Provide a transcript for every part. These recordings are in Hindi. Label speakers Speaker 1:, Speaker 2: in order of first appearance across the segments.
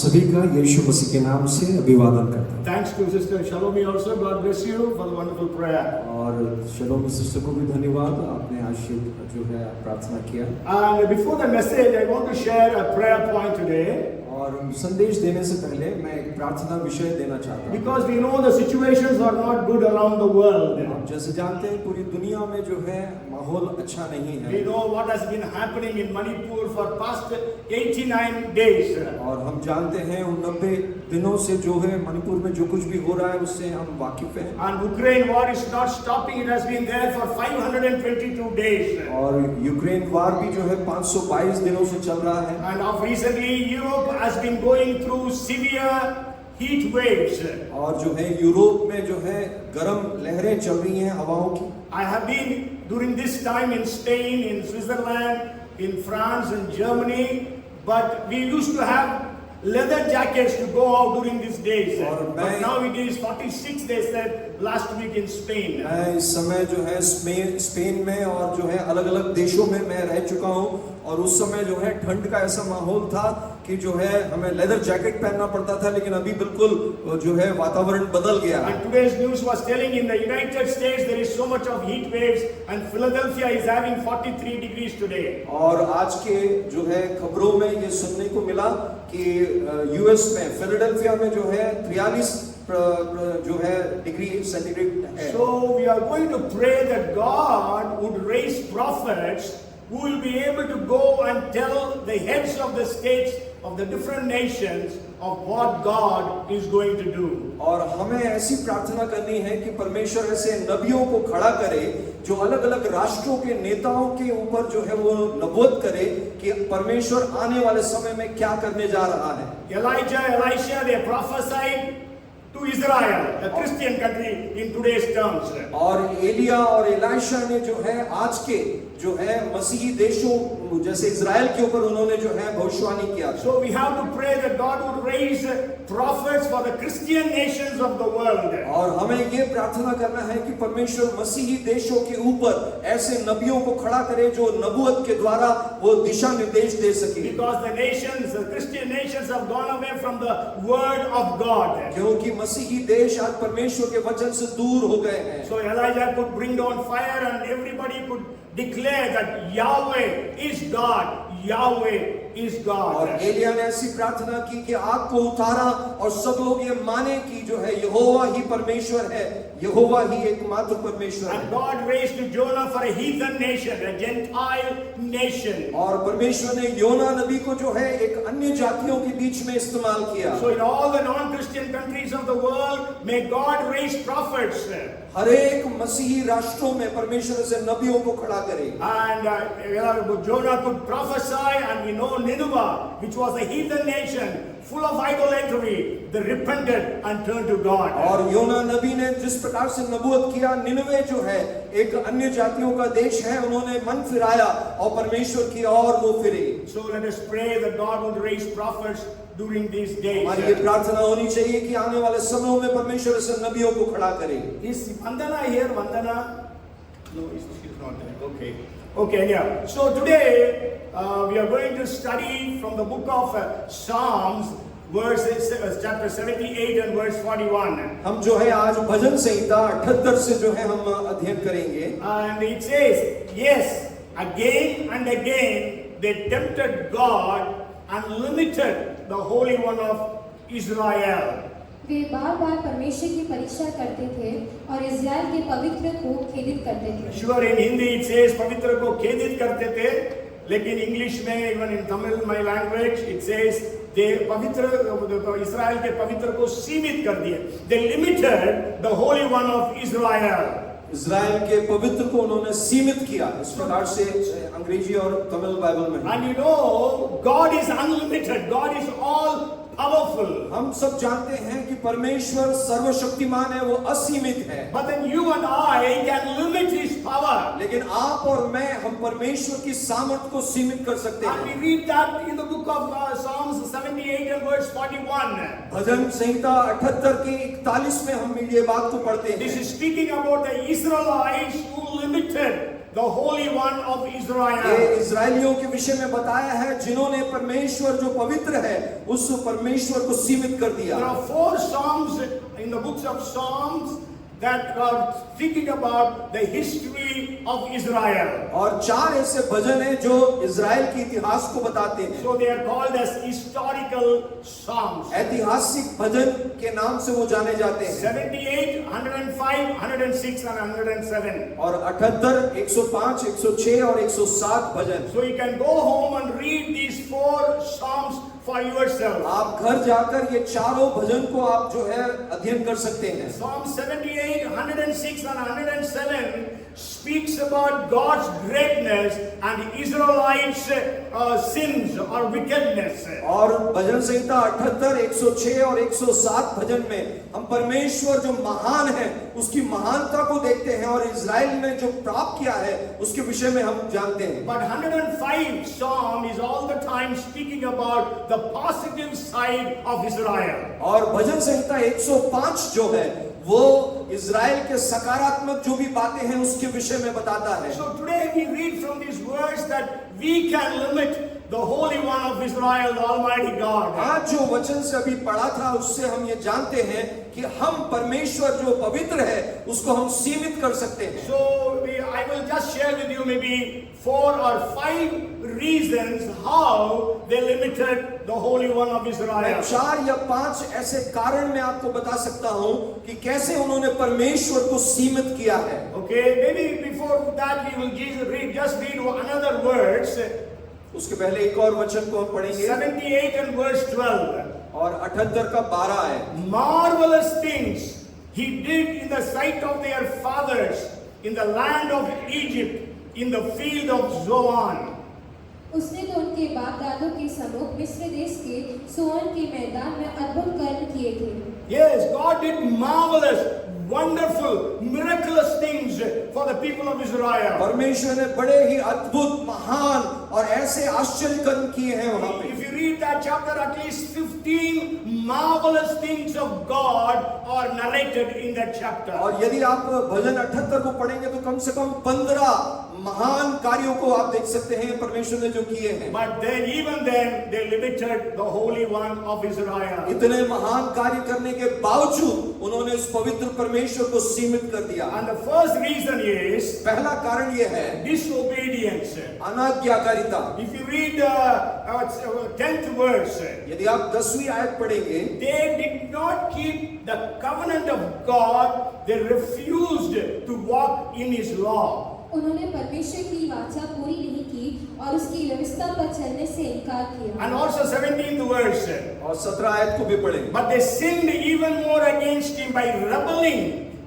Speaker 1: सभी का यीशु मसीह के नाम से अभिवादन करता हूँ।
Speaker 2: Thanks to Sister Shalomi also. God bless you for the wonderful prayer.
Speaker 1: और शलोमी सिस्टर को भी धन्यवाद, आपने आशीर्वाद जो है प्रार्थना किया।
Speaker 2: And before the message, I want to share a prayer point today.
Speaker 1: और संदेश देने से पहले मैं एक प्रार्थना विषय देना चाहता हूँ।
Speaker 2: Because we know the situations are not good around the world.
Speaker 1: आप जैसे जानते हैं पूरी दुनिया में जो है माहौल अच्छा नहीं है।
Speaker 2: We know what has been happening in Manipur for past 89 days.
Speaker 1: और हम जानते हैं उन 90 दिनों से जो है मणिपुर में जो कुछ भी हो रहा है उससे हम वाकिफ हैं।
Speaker 2: And Ukraine war is not stopping. It has been there for 522 days.
Speaker 1: और यूक्रेन वार भी जो है 522 दिनों से चल रहा है।
Speaker 2: And of recently, Europe has been going through severe heat waves.
Speaker 1: और जो है यूरोप में जो है गर्म लहरें चल रही हैं हवाओं की।
Speaker 2: I have been during this time in Spain, in Switzerland, in France, in Germany, but we used to have leather jackets to go out during these days. But now it is 46 days that last week in Spain.
Speaker 1: मैं इस समय जो है स्पेन में और जो है अलग-अलग देशों में मैं रह चुका हूँ और उस समय जो है ठंड का ऐसा माहौल था कि जो है हमें लेदर जैकेट पहनना पड़ता था, लेकिन अभी बिल्कुल जो है वातावरण बदल गया।
Speaker 2: And today's news was telling in the United States there is so much of heat waves and Philadelphia is having 43 degrees today.
Speaker 1: और आज के जो है खबरों में ये सुनने को मिला कि यूएस में फिलाडेल्फिया में जो है 43 जो है डिग्री सेंटीग्रेड है।
Speaker 2: So we are going to pray that God would raise prophets who will be able to go and tell the heads of the states of the different nations of what God is going to do.
Speaker 1: और हमें ऐसी प्रार्थना करनी है कि परमेश्वर ऐसे नबियों को खड़ा करे जो अलग-अलग राष्ट्रों के नेताओं के ऊपर जो है वो नबूवत करे कि परमेश्वर आने वाले समय में क्या करने जा रहा है।
Speaker 2: Elijah, Elisha, they prophesied to Israel, a Christian country in today's terms.
Speaker 1: और एलिया और एलाइशा ने जो है आज के जो है मसीही देशों जैसे इजराइल के ऊपर उन्होंने जो है भविष्यवाणी किया।
Speaker 2: So we have to pray that God would raise prophets for the Christian nations of the world.
Speaker 1: और हमें ये प्रार्थना करना है कि परमेश्वर मसीही देशों के ऊपर ऐसे नबियों को खड़ा करे जो नबूवत के द्वारा वो दिशा निर्देश दे सके।
Speaker 2: Because the nations, the Christian nations have gone away from the word of God.
Speaker 1: क्योंकि मसीही देश आज परमेश्वर के वचन से दूर हो गए हैं।
Speaker 2: So Elijah could bring down fire and everybody could declare that Yahweh is God, Yahweh is God.
Speaker 1: और एलिया ने ऐसी प्रार्थना की कि आग को उतारा और सब लोग ये माने कि जो है यहोवा ही परमेश्वर है, यहोवा ही एकमात्र परमेश्वर है।
Speaker 2: And God raised Jonah for a heathen nation, a Gentile nation.
Speaker 1: और परमेश्वर ने योना नबी को जो है एक अन्य जातियों के बीच में इस्तेमाल किया।
Speaker 2: So in all the non-Christian countries of the world, may God raise prophets.
Speaker 1: हर एक मसीही राष्ट्रों में परमेश्वर से नबियों को खड़ा करे।
Speaker 2: And Jonah could prophesy, and we know Nineveh, which was a heathen nation, full of idolatry, they repented and turned to God.
Speaker 1: और योना नबी ने जिस प्रकार से नबूवत किया, निनवे जो है एक अन्य जातियों का देश है, उन्होंने मन फिराया और परमेश्वर की ओर वो फिरे।
Speaker 2: So let us pray that God would raise prophets during these days.
Speaker 1: हमारी ये प्रार्थना होनी चाहिए कि आने वाले समयों में परमेश्वर ऐसे नबियों को खड़ा करे।
Speaker 2: Is Vandana here? Vandana? No, she's not there. Okay. Okay, yeah. So today we are going to study from the book of Psalms, chapter 78 and verse 41.
Speaker 1: हम जो है आज भजन संहिता 78 से जो है हम अध्ययन करेंगे।
Speaker 2: And it says, yes, again and again they tempted God and limited the Holy One of Israel.
Speaker 3: वे बार-बार परमेश्वर की परीक्षा करते थे और इज़राइल के पवित्र को खेदित करते थे।
Speaker 2: Sure, in Hindi it says पवित्र को खेदित करते थे, लेकिन इंग्लिश में even in Tamil my language it says they पवित्र इस्राएल के पवित्र को सीमित कर दिए। They limited the Holy One of Israel.
Speaker 1: Israel के पवित्र को उन्होंने सीमित किया। इस प्रकार से अंग्रेजी और तमिल बाइबल में।
Speaker 2: And you know, God is unlimited. God is all powerful.
Speaker 1: हम सब जानते हैं कि परमेश्वर सर्वशक्तिमान है, वो असीमित है।
Speaker 2: But then you and I can limit His power.
Speaker 1: लेकिन आप और मैं हम परमेश्वर की सामर्थ को सीमित कर सकते
Speaker 2: And
Speaker 1: हैं।
Speaker 2: we read that in the book of Psalms 78 and verse 41.
Speaker 1: भजन संहिता 78 के 41 में हम ये बात को पढ़ते
Speaker 2: This
Speaker 1: हैं।
Speaker 2: is speaking about the Israelites who limited the Holy One of
Speaker 1: ये
Speaker 2: Israel.
Speaker 1: इजरायलियों के विषय में बताया है जिन्होंने परमेश्वर जो पवित्र है उस परमेश्वर को सीमित कर दिया।
Speaker 2: There are 4 Psalms in the books of Psalms that are speaking about the history of Israel.
Speaker 1: और 4 ऐसे भजन हैं जो इजराइल के इतिहास को बताते हैं।
Speaker 2: So they are called as historical Psalms.
Speaker 1: ऐतिहासिक भजन के नाम से वो जाने जाते हैं।
Speaker 2: 78, 105, 106 and 107.
Speaker 1: और 78, 105, 106 और 107 भजन।
Speaker 2: So you can go home and read these 4 Psalms for yourself.
Speaker 1: आप घर जाकर ये चारों भजन को आप जो है अध्ययन कर सकते हैं।
Speaker 2: Psalm 78, 106 and 107 speaks about God's greatness and the Israelites' sins or wickedness.
Speaker 1: और भजन संहिता 78, 106 और 107 भजन में हम परमेश्वर जो महान है उसकी महानता को देखते हैं और इजराइल ने जो प्राप्त किया है उसके विषय में हम जानते हैं।
Speaker 2: But 105 Psalm is all the time speaking about the positive side of Israel.
Speaker 1: और भजन संहिता 105 जो है वो इजराइल के सकारात्मक जो भी बातें हैं उसके विषय में बताता है।
Speaker 2: So today we read from these words that we can limit the Holy One of Israel, the Almighty God.
Speaker 1: आज जो वचन से अभी पढ़ा था उससे हम ये जानते हैं कि हम परमेश्वर जो पवित्र है उसको हम सीमित कर सकते हैं।
Speaker 2: So I will just share with you maybe 4 or 5 reasons how they limited the Holy One of
Speaker 1: मैं
Speaker 2: Israel.
Speaker 1: 4 या 5 ऐसे कारण मैं आपको बता सकता हूं कि कैसे उन्होंने परमेश्वर को सीमित किया है।
Speaker 2: Okay, maybe before that we will just read another words.
Speaker 1: उसके पहले एक और वचन को हम पढ़ेंगे
Speaker 2: 78 and verse 12.
Speaker 1: और 78 का 12 है।
Speaker 2: Marvelous things he did in the sight of their fathers in the land of Egypt, in the field of Zoan.
Speaker 3: उसने तो उनके बाप दादों के सम्मुख मिस्र देश के सोअन के मैदान में अद्भुत कर्म किए थे।
Speaker 2: Yes, God did marvelous, wonderful, miraculous things for the people of Israel.
Speaker 1: परमेश्वर ने बड़े ही अद्भुत, महान और ऐसे आश्चर्य कर्म किए हैं वहां पे।
Speaker 2: If you read that chapter, at least 15 marvelous things of God are narrated in that chapter.
Speaker 1: और यदि आप भजन 78 को पढ़ेंगे तो कम से कम 15 महान कार्यों को आप देख सकते हैं परमेश्वर ने जो किए हैं।
Speaker 2: But then, even then, they limited the Holy One of Israel.
Speaker 1: इतने महान कार्य करने के बावजूद उन्होंने उस पवित्र परमेश्वर को सीमित कर दिया।
Speaker 2: And the first reason is
Speaker 1: पहला कारण यह है
Speaker 2: disobedience.
Speaker 1: अनाज्ञाकारिता।
Speaker 2: If you read 10th verse,
Speaker 1: यदि आप 10वीं आयत पढ़ेंगे,
Speaker 2: they did not keep the covenant of God. They refused to walk in His law.
Speaker 3: उन्होंने परमेश्वर की वाचा पूरी नहीं की और उसकी व्यवस्था पर चलने से इनकार किया।
Speaker 2: And also 17th verse.
Speaker 1: और 17 आयत को भी पढ़ेंगे।
Speaker 2: But they sinned even more against Him by rebelling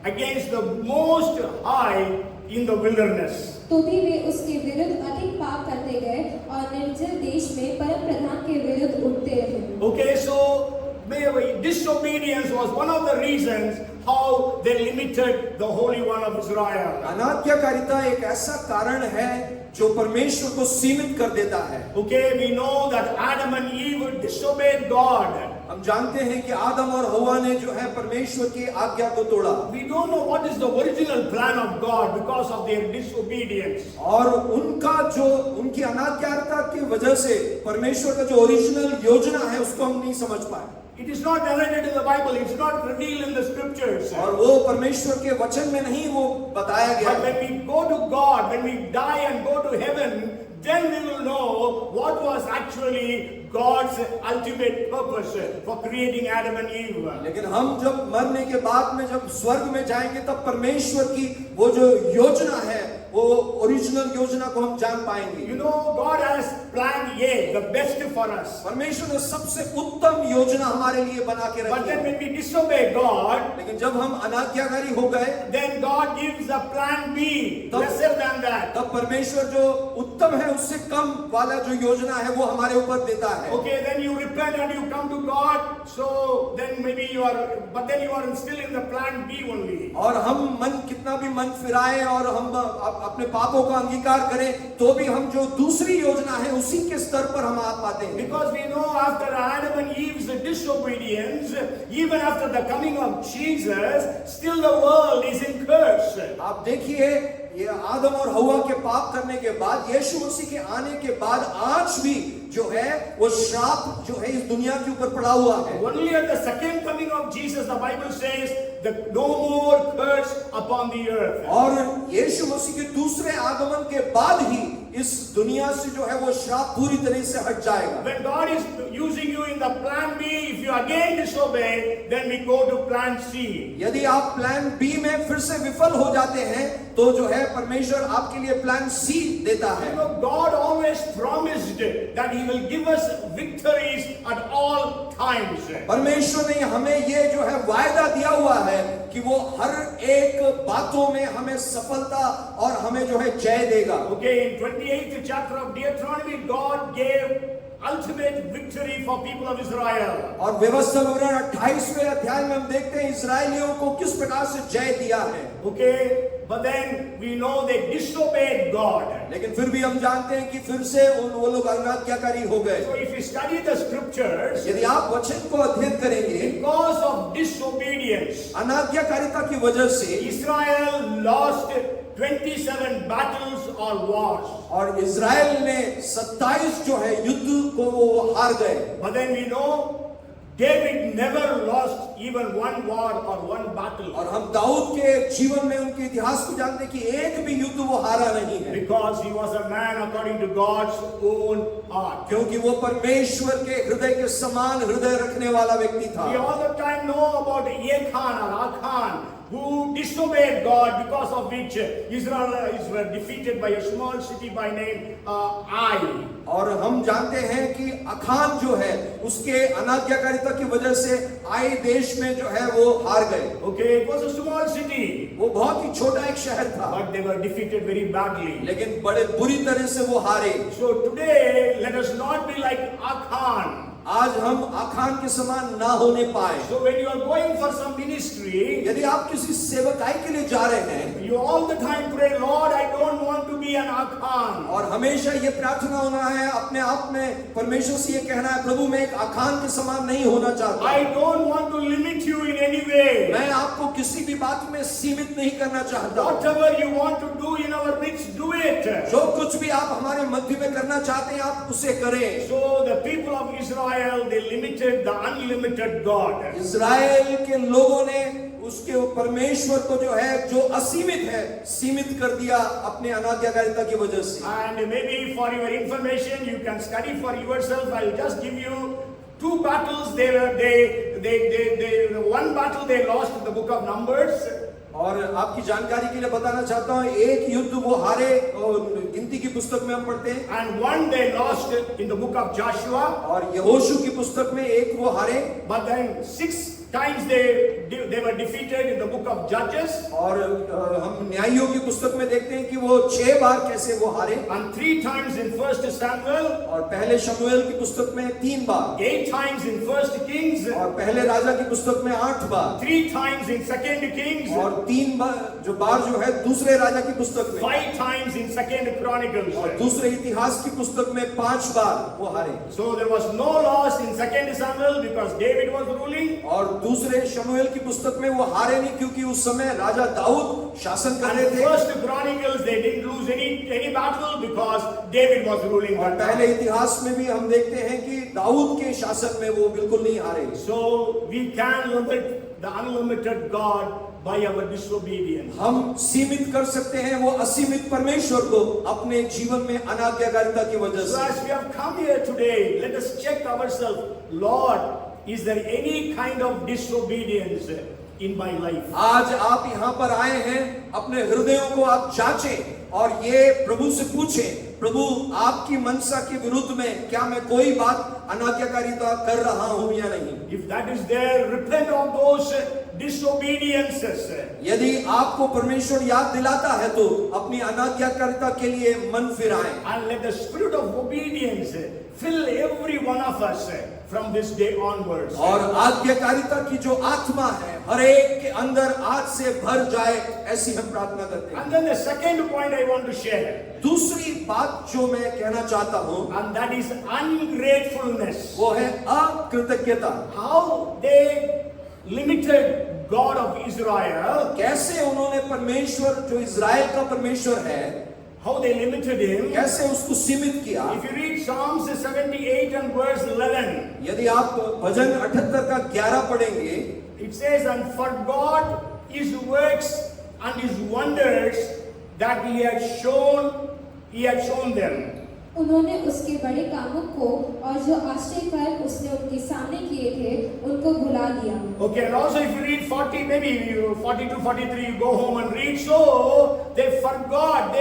Speaker 2: against the Most High in the wilderness.
Speaker 3: तो भी वे उसके विरुद्ध अधिक पाप करते गए और निर्जल देश में परम प्रधान के विरुद्ध उठते रहे।
Speaker 2: Okay, so disobedience was one of the reasons how they limited the Holy One of Israel.
Speaker 1: अनाज्ञाकारिता एक ऐसा कारण है जो परमेश्वर को सीमित कर देता है।
Speaker 2: Okay, we know that Adam and Eve disobeyed God.
Speaker 1: हम जानते हैं कि आदम और हव्वा ने जो है परमेश्वर की आज्ञा को तोड़ा।
Speaker 2: We don't know what is the original plan of God because of their disobedience.
Speaker 1: और उनका जो उनकी अनाज्ञाकारिता की वजह से परमेश्वर का जो ओरिजिनल योजना है उसको हम नहीं समझ पाए।
Speaker 2: It is not narrated in the Bible. It's not revealed in the scriptures.
Speaker 1: और वो परमेश्वर के वचन में नहीं वो बताया गया।
Speaker 2: But when we go to God, when we die and go to heaven, then we will know what was actually God's ultimate purpose for creating Adam and Eve.
Speaker 1: लेकिन हम जब मरने के बाद में जब स्वर्ग में जाएंगे तब परमेश्वर की वो जो योजना है वो ओरिजिनल योजना को हम जान पाएंगे।
Speaker 2: You know, God has planned the best for us.
Speaker 1: परमेश्वर ने सबसे उत्तम योजना हमारे लिए बना के
Speaker 2: But
Speaker 1: रखी
Speaker 2: then
Speaker 1: है।
Speaker 2: when we disobey God,
Speaker 1: लेकिन जब हम अनाज्ञाकारी हो गए
Speaker 2: then God gives a plan B, lesser than that.
Speaker 1: तब परमेश्वर जो उत्तम है उससे कम वाला जो योजना है वो हमारे ऊपर देता है।
Speaker 2: Okay, then you repent and you come to God, so then maybe you are still in the plan B only.
Speaker 1: और हम मन कितना भी मन फिराए और हम अपने पापों का अंगीकार करें तो भी हम जो दूसरी योजना है उसी के स्तर पर हम आ पाते हैं।
Speaker 2: Because we know after Adam and Eve's disobedience, even after the coming of Jesus, still the world is in curse.
Speaker 1: आप देखिए ये आदम और हवा के पाप करने के बाद, यीशु मसीह के आने के बाद आज भी जो है वो श्राप जो है इस दुनिया के ऊपर पड़ा हुआ है।
Speaker 2: Only at the second coming of Jesus, the Bible says that no more curse upon the earth.
Speaker 1: और यीशु मसीह के दूसरे आगमन के बाद ही इस दुनिया से जो है वो श्राप पूरी तरह से हट जाएगा।
Speaker 2: When God is using you in the plan B, if you again disobey, then we go to plan C.
Speaker 1: यदि आप प्लान बी में फिर से विफल हो जाते हैं तो जो है परमेश्वर आपके लिए प्लान सी देता है।
Speaker 2: You know, God always promised that He will give us victories at all times.
Speaker 1: परमेश्वर ने हमें ये जो है वायदा दिया हुआ है कि वो हर एक बातों में हमें सफलता और हमें जो है जय देगा।
Speaker 2: Okay, in 28th chapter of Deuteronomy, God gave ultimate victory for people of Israel.
Speaker 1: और व्यवस्था विवरण 28वें अध्याय में हम देखते हैं इस्राएलियों को किस प्रकार से जय दिया है।
Speaker 2: Okay, but then we know they disobeyed God.
Speaker 1: लेकिन फिर भी हम जानते हैं कि फिर से वो लोग अनाज्ञाकारी हो गए।
Speaker 2: So if you study the scriptures,
Speaker 1: यदि आप वचन को अध्ययन करेंगे,
Speaker 2: because of disobedience,
Speaker 1: अनाज्ञाकारिता की वजह से
Speaker 2: Israel lost 27 battles or wars.
Speaker 1: और इजराइल ने 27 जो है युद्ध को वो हार गए।
Speaker 2: But then we know David never lost even one war or one battle.
Speaker 1: और हम दाऊद के जीवन में उनके इतिहास को जानते हैं कि एक भी युद्ध वो हारा नहीं है,
Speaker 2: Because he was a man according to God's own heart.
Speaker 1: क्योंकि वो परमेश्वर के हृदय के समान हृदय रखने वाला व्यक्ति था।
Speaker 2: We all the time know about Achan or Achan, who disobeyed God, because of which Israelites were defeated by a small city by name Ai.
Speaker 1: और हम जानते हैं कि अखान जो है उसके अनाज्ञाकारिता की वजह से आई देश में जो है वो हार गए।
Speaker 2: Okay, it was a small city,
Speaker 1: वो बहुत ही छोटा एक शहर था,
Speaker 2: but they were defeated very badly.
Speaker 1: लेकिन बड़े बुरी तरह से वो हारे।
Speaker 2: So today, let us not be like Achan.
Speaker 1: आज हम अखान के समान ना होने पाए।
Speaker 2: So when you are going for some ministry,
Speaker 1: यदि आप किसी सेवकाई के लिए जा रहे हैं
Speaker 2: you all the time pray, Lord, I don't want to be an Achan.
Speaker 1: और हमेशा ये प्रार्थना होना है अपने आप में, परमेश्वर से ये कहना है, प्रभु मैं एक अखान के समान नहीं होना चाहता।
Speaker 2: I don't want to limit you in any way.
Speaker 1: मैं आपको किसी भी बात में सीमित नहीं करना चाहता।
Speaker 2: Whatever you want to do in our midst, do it.
Speaker 1: जो कुछ भी आप हमारे मध्य में करना चाहते हैं आप उसे करें।
Speaker 2: So the people of Israel, they limited the unlimited God.
Speaker 1: Israel के लोगों ने उसके परमेश्वर को जो है जो असीमित है सीमित कर दिया अपने अनाज्ञाकारिता की वजह से।
Speaker 2: And maybe for your information, you can study for yourself. I'll just give you two battles. One battle they lost in the book of Numbers.
Speaker 1: और आपकी जानकारी के लिए बताना चाहता हूँ, एक युद्ध वो हारे और गिनती की पुस्तक में हम पढ़ते हैं,
Speaker 2: And one they lost in the book of Joshua.
Speaker 1: और यहोशू की पुस्तक में एक वो हारे।
Speaker 2: But then 6 times they were defeated in the book of Judges.
Speaker 1: और हम न्यायियों की पुस्तक में देखते हैं कि वो 6 बार कैसे वो हारे।
Speaker 2: And 3 times in 1 Samuel.
Speaker 1: और पहले शमूएल की पुस्तक में 3 बार।
Speaker 2: 8 times in 1 Kings.
Speaker 1: और पहले राजा की पुस्तक में 8 बार।
Speaker 2: 3 times in 2 Kings.
Speaker 1: और 3 बार जो है दूसरे राजा की पुस्तक में।
Speaker 2: 5 times in 2 Chronicles.
Speaker 1: और दूसरे इतिहास की पुस्तक में 5 बार वो हारे।
Speaker 2: So there was no loss in 2 Samuel because David was ruling.
Speaker 1: और दूसरे शमूएल की पुस्तक में वो हारे नहीं क्योंकि उस समय राजा दाऊद शासन कर रहे
Speaker 2: And
Speaker 1: थे।
Speaker 2: 1 Chronicles they didn't lose any battle because David was ruling.
Speaker 1: और पहले इतिहास में भी हम देखते हैं कि दाऊद के शासन में वो बिल्कुल नहीं हारे।
Speaker 2: So we can limit the unlimited God by our disobedience.
Speaker 1: हम सीमित कर सकते हैं वो असीमित परमेश्वर को अपने जीवन में अनाज्ञाकारिता की वजह
Speaker 2: So
Speaker 1: से।
Speaker 2: as we have come here today, let us check ourselves. Lord, is there any kind of disobedience in my life?
Speaker 1: आज आप यहाँ पर आए हैं, अपने हृदयों को आप जांचें और ये प्रभु से पूछें, प्रभु आपकी मनसा के विरुद्ध में क्या मैं कोई बात अनाज्ञाकारिता कर रहा हूं या नहीं।
Speaker 2: If that is there, repent of those disobediences.
Speaker 1: यदि आपको परमेश्वर याद दिलाता है तो अपनी अनाज्ञाकारिता के लिए मन फिराएं।
Speaker 2: And let the spirit of obedience fill every one of us from this day onwards.
Speaker 1: और आज्ञाकारिता की जो आत्मा है हर एक के अंदर आज से भर जाए, ऐसी हम प्रार्थना करते हैं।
Speaker 2: And then the second point I want to share.
Speaker 1: दूसरी बात जो मैं कहना चाहता हूं,
Speaker 2: And that is ungratefulness.
Speaker 1: वो है अकृतज्ञता।
Speaker 2: How they limited God of Israel,
Speaker 1: कैसे उन्होंने परमेश्वर जो इज़राइल का परमेश्वर है,
Speaker 2: how they limited him.
Speaker 1: कैसे उसको सीमित किया।
Speaker 2: If you read Psalms 78 and verse 11,
Speaker 1: यदि आप भजन 78 का 11 पढ़ेंगे,
Speaker 2: it says, and forgot his works and his wonders that he had shown them.
Speaker 3: उन्होंने उसके बड़े कामों को और जो आश्चर्य कार्य उसने उनके सामने किए थे उनको भुला दिया।
Speaker 2: Okay, and also if you read 40, maybe 42, 43, you go home and read. So they forgot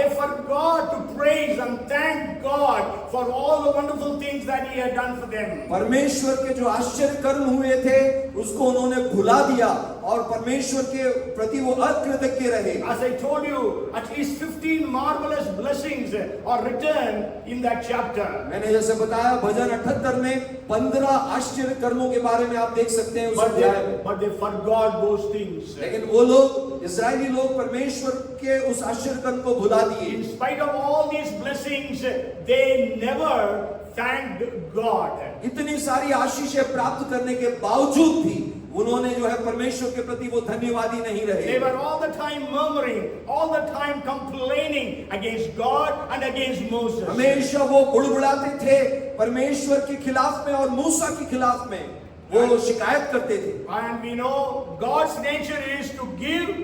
Speaker 2: to praise and thank God for all the wonderful things that He had done for them.
Speaker 1: परमेश्वर के जो आश्चर्य कर्म हुए थे उसको उन्होंने भुला दिया और परमेश्वर के प्रति वो अकृतज्ञ रहे।
Speaker 2: As I told you, at least 15 marvelous blessings are written in that chapter.
Speaker 1: मैंने जैसे बताया भजन 78 में 15 आश्चर्य कर्मों के बारे में आप देख सकते हैं उस अध्याय में।
Speaker 2: But they forgot those things.
Speaker 1: लेकिन वो लोग इस्राएली लोग परमेश्वर के उस आश्चर्य कर्म को भुला दिए।
Speaker 2: In spite of all these blessings, they never thanked God.
Speaker 1: इतनी सारी आशीषें प्राप्त करने के बावजूद भी उन्होंने जो है परमेश्वर के प्रति वो धन्यवादी नहीं रहे।
Speaker 2: They were all the time murmuring, all the time complaining against God and against Moses.
Speaker 1: हमेशा वो बुड़बुड़ाते थे परमेश्वर के खिलाफ में और मूसा के खिलाफ में वो शिकायत करते थे।
Speaker 2: And we know God's nature is to give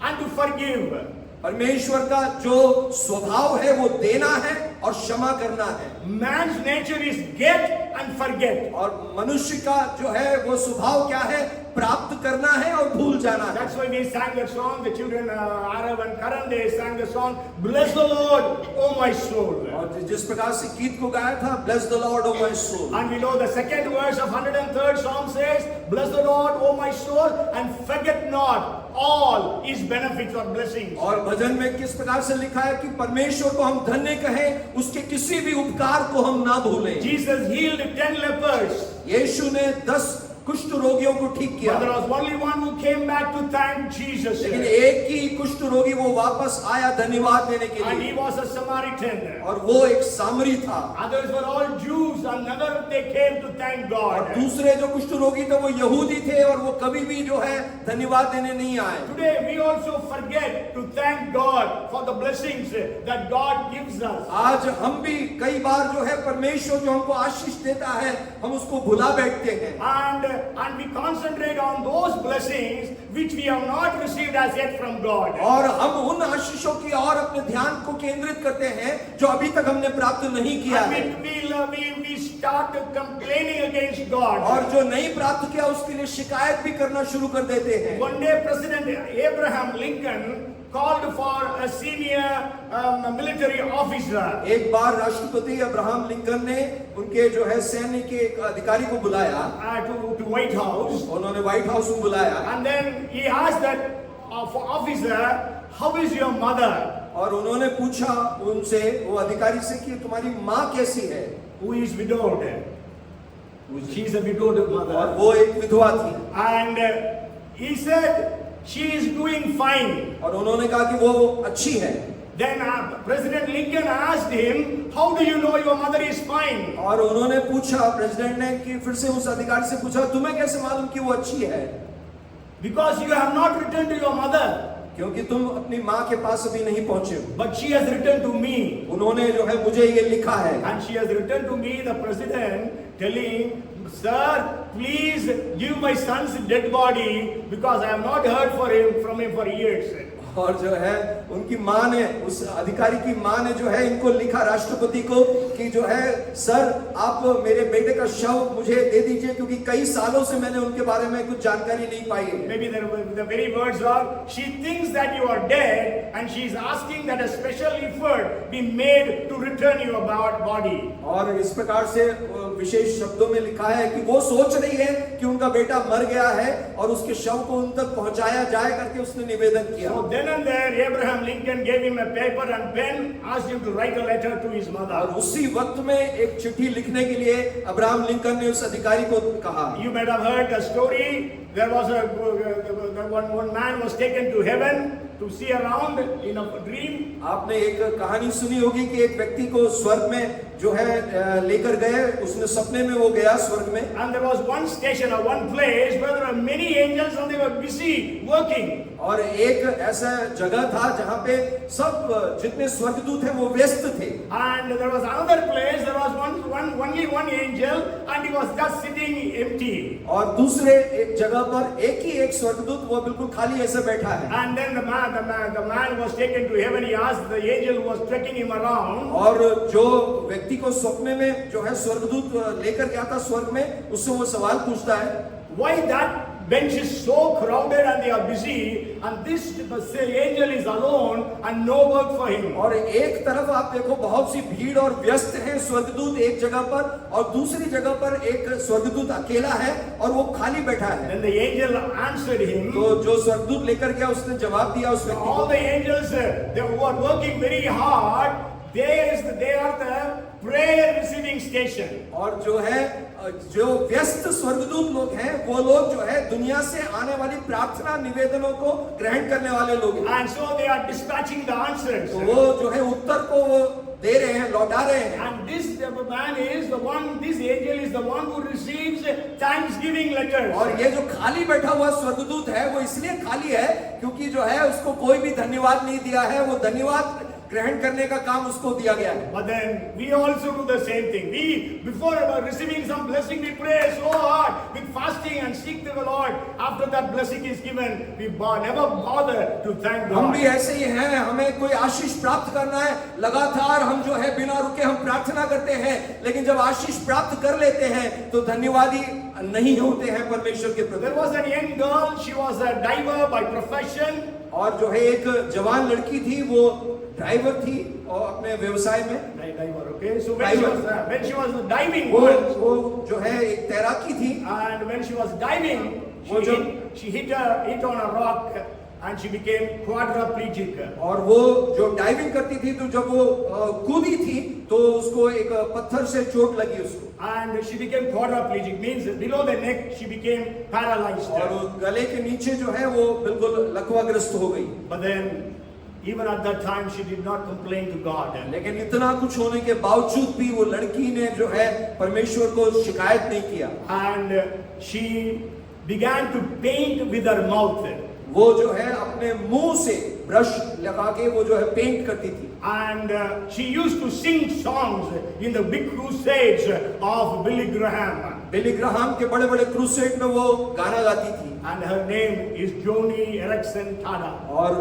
Speaker 2: and to forgive.
Speaker 1: परमेश्वर का जो स्वभाव है वो देना है और क्षमा करना है।
Speaker 2: Man's nature is get and forget.
Speaker 1: और मनुष्य का जो है वो स्वभाव क्या है? प्राप्त करना है और भूल जाना है।
Speaker 2: That's why we sang that song. The children, Arav and Karan, they sang the song, "Bless the Lord, O my soul."
Speaker 1: और जिस प्रकार से गीत को गाया था, Bless the Lord, O my soul.
Speaker 2: And we know the second verse of 103rd Psalm says, "Bless the Lord, O my soul, and forget not all His benefits or blessings."
Speaker 1: और भजन में किस प्रकार से लिखा है कि परमेश्वर को हम धन्य कहें, उसके किसी भी उपकार को हम ना भूलें।
Speaker 2: Jesus healed 10 lepers.
Speaker 1: यीशु ने 10 कुष्ठ रोगियों को ठीक किया।
Speaker 2: But there was only one who came back to thank Jesus.
Speaker 1: लेकिन एक ही कुष्ठ रोगी वो वापस आया धन्यवाद देने के
Speaker 2: And
Speaker 1: लिए,
Speaker 2: he was a Samaritan.
Speaker 1: और वो एक सामरी था।
Speaker 2: Others were all Jews and never they came to thank God.
Speaker 1: और दूसरे जो कुष्ठ रोगी थे वो यहूदी थे और वो कभी भी जो है धन्यवाद देने नहीं आए।
Speaker 2: Today we also forget to thank God for the blessings that God gives us.
Speaker 1: आज हम भी कई बार जो है परमेश्वर जो हमको आशीष देता है हम उसको भुला बैठते हैं।
Speaker 2: And we concentrate on those blessings which we have not received as yet from God.
Speaker 1: और हम उन आशीषों की और अपने ध्यान को केंद्रित करते हैं जो अभी तक हमने प्राप्त नहीं किया है।
Speaker 2: And we start complaining against God.
Speaker 1: और जो नहीं प्राप्त किया उसके लिए शिकायत भी करना शुरू कर देते हैं।
Speaker 2: One day President Abraham Lincoln called for a senior military officer.
Speaker 1: एक बार राष्ट्रपति अब्राहम लिंकन ने उनके जो है सैन्य के एक अधिकारी को बुलाया,
Speaker 2: To White House.
Speaker 1: उन्होंने व्हाइट हाउस में बुलाया
Speaker 2: And then he asked that officer, "How is your mother?"
Speaker 1: और उन्होंने पूछा उनसे, वो अधिकारी से, कि तुम्हारी माँ कैसी है?
Speaker 2: Who is widowed. She is a widowed
Speaker 1: और
Speaker 2: mother.
Speaker 1: वो एक विधवा थी।
Speaker 2: And he said, "She is doing fine."
Speaker 1: और उन्होंने कहा कि वो अच्छी है।
Speaker 2: Then President Lincoln asked him, "How do you know your mother is fine?"
Speaker 1: और उन्होंने पूछा, प्रेसिडेंट ने, कि फिर से उस अधिकारी से पूछा, तुम्हें कैसे मालूम कि वो अच्छी है?
Speaker 2: Because you have not written to your mother.
Speaker 1: क्योंकि तुम अपनी माँ के पास अभी नहीं पहुंचे हो।
Speaker 2: But she has written to me.
Speaker 1: उन्होंने जो है मुझे ये लिखा है।
Speaker 2: And she has written to me, the president, telling, "Sir, please give my son's dead body because I have not heard from him for years."
Speaker 1: और जो है उनकी माँ ने, उस अधिकारी की माँ ने जो है इनको लिखा राष्ट्रपति को कि जो है, सर आप मेरे बेटे का शव मुझे दे दीजिए क्योंकि कई सालों से मैंने उनके बारे में कुछ जानकारी नहीं पाई है।
Speaker 2: Maybe the very words are, "She thinks that you are dead and she is asking that a special effort be made to return your body."
Speaker 1: और इस प्रकार से विशेष शब्दों में लिखा है कि वो सोच रही है कि उनका बेटा मर गया है और उसके शव को उन तक पहुंचाया जाए करके उसने निवेदन किया।
Speaker 2: So then and there Abraham Lincoln gave him a paper and pen, asked him to write a letter to his mother.
Speaker 1: और उसी वक्त में एक चिट्ठी लिखने के लिए अब्राहम लिंकन ने उस अधिकारी को कहा।
Speaker 2: You might have heard the story. There was one man was taken to heaven to see around in a dream.
Speaker 1: आपने एक कहानी सुनी होगी कि एक व्यक्ति को स्वर्ग में जो है लेकर गए, उसने सपने में वो गया स्वर्ग में,
Speaker 2: And there was one station or one place where there were many angels and they were busy working.
Speaker 1: और एक ऐसा जगह था जहाँ पे सब जितने स्वर्गदूत हैं वो व्यस्त थे।
Speaker 2: And there was another place, there was only one angel and he was just sitting empty.
Speaker 1: और दूसरे एक जगह पर एक ही एक स्वर्गदूत, वो बिल्कुल खाली ऐसे बैठा है।
Speaker 2: And then the man was taken to heaven. He asked the angel who was trekking him around.
Speaker 1: और जो व्यक्ति को सपने में जो है स्वर्गदूत लेकर गया था स्वर्ग में, उससे वो सवाल पूछता है,
Speaker 2: Why that bench is so crowded and they are busy and this angel is alone and no work for him.
Speaker 1: और एक तरफ आप देखो बहुत सी भीड़ और व्यस्त है स्वर्गदूत एक जगह पर, और दूसरी जगह पर एक स्वर्गदूत अकेला है और वो खाली बैठा है।
Speaker 2: Then the angel answered him.
Speaker 1: तो जो स्वर्गदूत लेकर गया उसने जवाब दिया उस व्यक्ति
Speaker 2: All
Speaker 1: को,
Speaker 2: the angels they who are working very hard, they are the prayer receiving station.
Speaker 1: और जो है जो व्यस्त स्वर्गदूत लोग हैं वो लोग जो है दुनिया से आने वाली प्रार्थना निवेदनों को ग्रहण करने वाले लोग हैं।
Speaker 2: And so they are dispatching the answers.
Speaker 1: तो वो जो है उत्तर को वो दे रहे हैं, लौटा रहे हैं।
Speaker 2: And this man is the one, this angel is the one who receives thanksgiving letters.
Speaker 1: और ये जो खाली बैठा हुआ स्वर्गदूत है वो इसलिए खाली है क्योंकि जो है उसको कोई भी धन्यवाद नहीं दिया है, वो धन्यवाद ग्रहण करने का काम उसको दिया गया है।
Speaker 2: But then we also do the same thing. We, before receiving some blessing, we pray so hard with fasting and seek the Lord. After that blessing is given, we never bother to thank God.
Speaker 1: हम भी ऐसे ही हैं, हमें कोई आशीष प्राप्त करना है, लगातार हम जो है बिना रुके हम प्रार्थना करते हैं, लेकिन जब आशीष प्राप्त कर लेते हैं तो धन्यवादी नहीं होते हैं परमेश्वर के प्रति।
Speaker 2: There was a young girl, she was a diver by profession.
Speaker 1: और जो है एक जवान लड़की थी, वो ड्राइवर थी और अपने व्यवसाय में
Speaker 2: Diver, okay. So when she was diving,
Speaker 1: वो जो है एक तैराकी थी,
Speaker 2: and when she was diving, she hit on a rock and she became quadriplegic.
Speaker 1: और वो जो डाइविंग करती थी तो जब वो कूदी थी तो उसको एक पत्थर से चोट लगी उसको,
Speaker 2: And she became quadriplegic, means below the neck she became paralyzed.
Speaker 1: और गले के नीचे जो है वो बिल्कुल लकवाग्रस्त हो गई।
Speaker 2: But then, even at that time, she did not complain to God.
Speaker 1: लेकिन इतना कुछ होने के बावजूद भी वो लड़की ने जो है परमेश्वर को शिकायत नहीं किया।
Speaker 2: And she began to paint with her mouth.
Speaker 1: वो जो है अपने मुंह से ब्रश लगा के वो जो है पेंट करती थी।
Speaker 2: And she used to sing songs in the big crusades of Billy Graham.
Speaker 1: Billy Graham के बड़े बड़े क्रूसेड में वो गाना गाती थी।
Speaker 2: And her name is Joni Eareckson Tada.
Speaker 1: और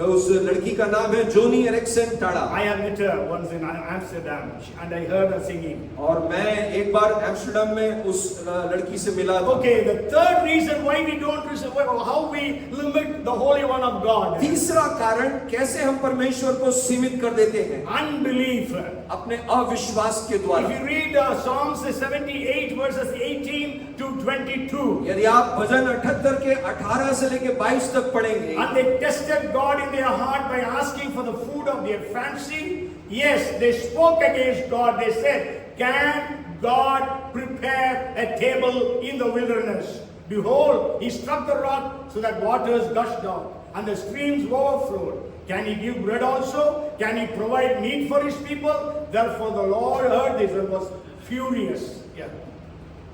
Speaker 1: उस लड़की का नाम है Joni Eareckson Tada.
Speaker 2: I have met her once in Amsterdam and I heard her singing.
Speaker 1: और मैं एक बार एम्स्टर्डम में उस लड़की से मिला।
Speaker 2: Okay, the third reason why we don't receive, how we limit the Holy One of God.
Speaker 1: तीसरा कारण कैसे हम परमेश्वर को सीमित कर देते हैं,
Speaker 2: Unbelief.
Speaker 1: अपने अविश्वास के द्वारा।
Speaker 2: If you read Psalms 78 verses 18 to 22.
Speaker 1: यदि आप भजन 78 के 18 से लेके 22 तक पढ़ेंगे,
Speaker 2: And they tested God in their heart by asking for the food of their fancy. Yes, they spoke against God. They said, can God prepare a table in the wilderness? Behold, he struck the rock so that waters gushed out and the streams overflowed. Can he give bread also? Can he provide meat for his people? Therefore the Lord heard this and was furious. Yeah.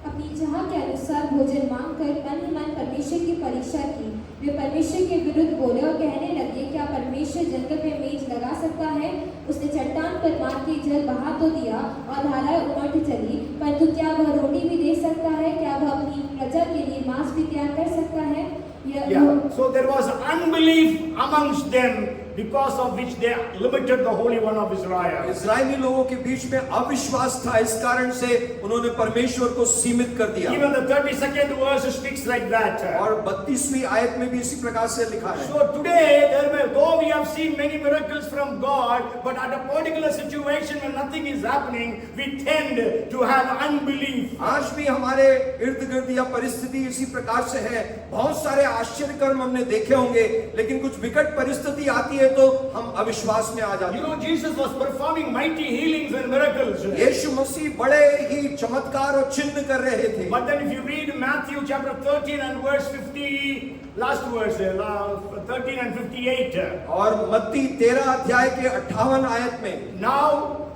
Speaker 3: अपनी चाह के अनुसार भोजन मांगकर मन ही मन परमेश्वर की परीक्षा की। वे परमेश्वर के विरुद्ध बोले और कहने लगे, क्या परमेश्वर जंगल में मेज लगा सकता है? उसने चट्टान पर मार के जल बहा तो दिया और धाराएं उमड़ चली, परंतु क्या वह रोटी भी दे सकता है? क्या वह अपनी प्रजा के लिए मांस भी तैयार कर सकता है?
Speaker 2: Yeah. So there was unbelief amongst them, because of which they limited the Holy One of Israel.
Speaker 1: इस्राएली लोगों के बीच में अविश्वास था, इस कारण से उन्होंने परमेश्वर को सीमित कर दिया।
Speaker 2: Even the 32nd verse speaks like that.
Speaker 1: और 32वीं आयत में भी इसी प्रकार से लिखा है।
Speaker 2: So today, though we have seen many miracles from God, but at a particular situation when nothing is happening, we tend to have unbelief.
Speaker 1: आज भी हमारे इर्द गिर्द या परिस्थिति इसी प्रकार से है। बहुत सारे आश्चर्य कर्म हमने देखे होंगे, लेकिन कुछ विकट परिस्थिति आती है मांगे तो हम अविश्वास में आ जाते
Speaker 2: You
Speaker 1: हैं।
Speaker 2: know, Jesus was performing mighty healings and miracles.
Speaker 1: यीशु मसीह बड़े ही चमत्कार और चिन्ह कर रहे थे।
Speaker 2: But then if you read Matthew chapter 13 and verse 50, last verse, 13 and 58.
Speaker 1: और मत्ती 13 अध्याय के 58 आयत में,
Speaker 2: Now,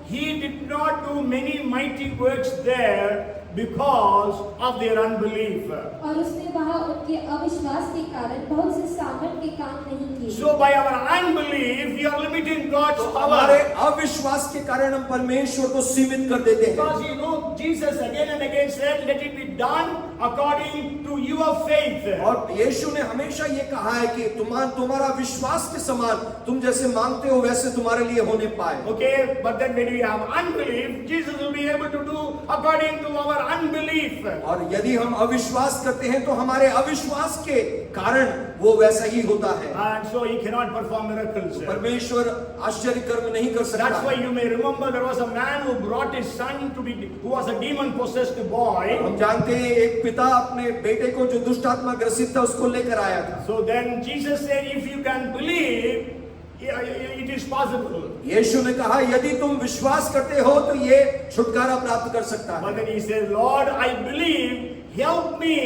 Speaker 2: he did not do many mighty works there because of their unbelief.
Speaker 3: और उसने वहाँ उनके अविश्वास के कारण बहुत से सामर्थ के काम नहीं किए।
Speaker 2: So by our unbelief, we are limiting God's
Speaker 1: हमारे
Speaker 2: power.
Speaker 1: अविश्वास के कारण हम परमेश्वर को सीमित कर देते हैं।
Speaker 2: Because you know, Jesus again and again said, let it be done according to your faith.
Speaker 1: और यीशु ने हमेशा ये कहा है कि तुम्हारा विश्वास के समान तुम जैसे मांगते हो वैसे तुम्हारे लिए होने पाए।
Speaker 2: Okay, but then when we have unbelief, Jesus will be able to do according to our unbelief.
Speaker 1: और यदि हम अविश्वास करते हैं तो हमारे अविश्वास के कारण वो वैसा ही होता है।
Speaker 2: And so he cannot perform miracles.
Speaker 1: परमेश्वर आश्चर्य कर्म नहीं कर सकता।
Speaker 2: That's why you may remember there was a man who brought his son to be, who was a demon possessed boy.
Speaker 1: हम जानते हैं एक पिता अपने बेटे को जो दुष्ट आत्मा ग्रसित था उसको लेकर आया था।
Speaker 2: So then Jesus said, if you can believe, it is possible.
Speaker 1: यीशु ने कहा यदि तुम विश्वास करते हो तो ये छुटकारा प्राप्त कर सकता है।
Speaker 2: But then he said, Lord, I believe, help me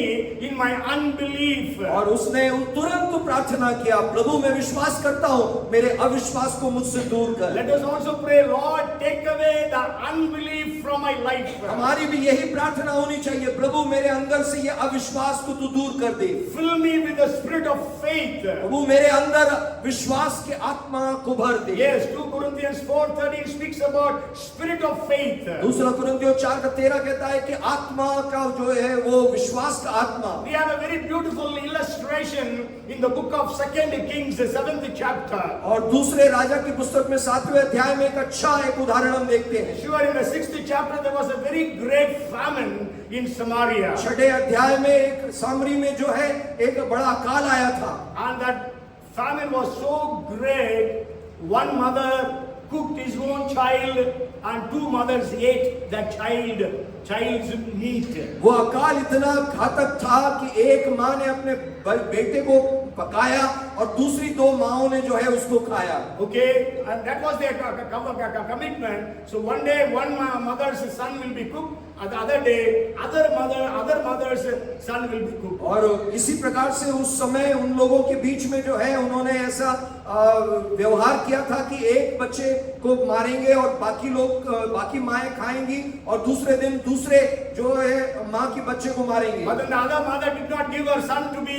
Speaker 2: in my unbelief.
Speaker 1: और उसने तुरंत प्रार्थना किया, प्रभु मैं विश्वास करता हूँ, मेरे अविश्वास को मुझसे दूर कर।
Speaker 2: Let us also pray, Lord, take away the unbelief from my life.
Speaker 1: हमारी भी यही प्रार्थना होनी चाहिए, प्रभु मेरे अंदर से ये अविश्वास को तू दूर कर दे।
Speaker 2: Fill me with the spirit of faith.
Speaker 1: प्रभु मेरे अंदर विश्वास के आत्मा को भर दे।
Speaker 2: Yes, 2 Corinthians 4:13 speaks about spirit of faith.
Speaker 1: दूसरा कुरिन्थियों 4:13 कहता है कि आत्मा का जो है वो विश्वास का आत्मा।
Speaker 2: We have a very beautiful illustration in the book of 2 Kings, the 7th chapter.
Speaker 1: और दूसरे राजा की पुस्तक में 7वें अध्याय में एक अच्छा एक उदाहरण हम देखते हैं।
Speaker 2: Sure, in the 6th chapter there was a very great famine in Samaria.
Speaker 1: 6ठे अध्याय में एक सामरी में जो है एक बड़ा अकाल आया था।
Speaker 2: And that famine was so great, one mother cooked his own child and 2 mothers ate that child's meat.
Speaker 1: वो अकाल इतना घातक था कि एक माँ ने अपने बेटे को पकाया और दूसरी 2 माओं ने जो है उसको खाया।
Speaker 2: Okay, and that was their commitment. So one day one mother's son will be cooked, and the other day other mother's son will be cooked.
Speaker 1: और इसी प्रकार से उस समय उन लोगों के बीच में जो है उन्होंने ऐसा व्यवहार किया था कि एक बच्चे को मारेंगे और बाकी माएं खाएंगी और दूसरे दिन दूसरे जो है माँ के बच्चे को मारेंगे।
Speaker 2: But then the other mother did not give her son to be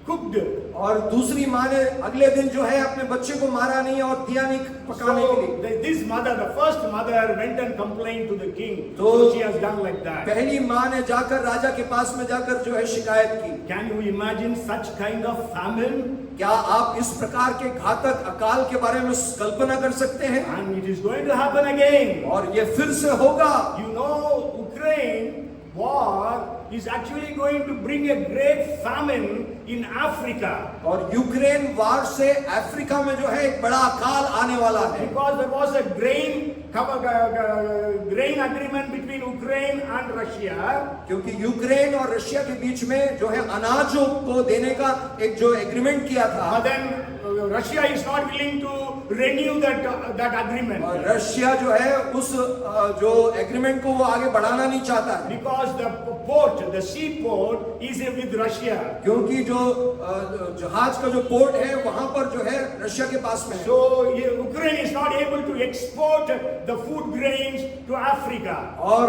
Speaker 2: cooked.
Speaker 1: और दूसरी माँ ने अगले दिन जो है अपने बच्चे को मारा नहीं और दिया नहीं पकाने के लिए।
Speaker 2: So this mother, the first mother, went and complained to the king.
Speaker 1: तो
Speaker 2: So she has done like that.
Speaker 1: पहली माँ ने जाकर राजा के पास में जाकर जो है शिकायत की।
Speaker 2: Can you imagine such kind of famine?
Speaker 1: क्या आप इस प्रकार के घातक अकाल के बारे में कल्पना कर सकते हैं?
Speaker 2: And it is going to happen again.
Speaker 1: और ये फिर से होगा।
Speaker 2: You know, Ukraine war is actually going to bring a great famine in Africa.
Speaker 1: और यूक्रेन वार से अफ्रीका में जो है एक बड़ा अकाल आने वाला है।
Speaker 2: Because there was a grain agreement between Ukraine and Russia.
Speaker 1: क्योंकि यूक्रेन और रशिया के बीच में जो है अनाजों को देने का एक जो एग्रीमेंट किया था।
Speaker 2: But then Russia is not willing to renew that agreement.
Speaker 1: और रशिया जो है उस जो एग्रीमेंट को वो आगे बढ़ाना नहीं चाहता है।
Speaker 2: Because the port, the seaport is with Russia.
Speaker 1: क्योंकि जो जहाज का जो पोर्ट है वहां पर जो है रशिया के पास में है।
Speaker 2: So Ukraine is not able to export the food grains to Africa.
Speaker 1: और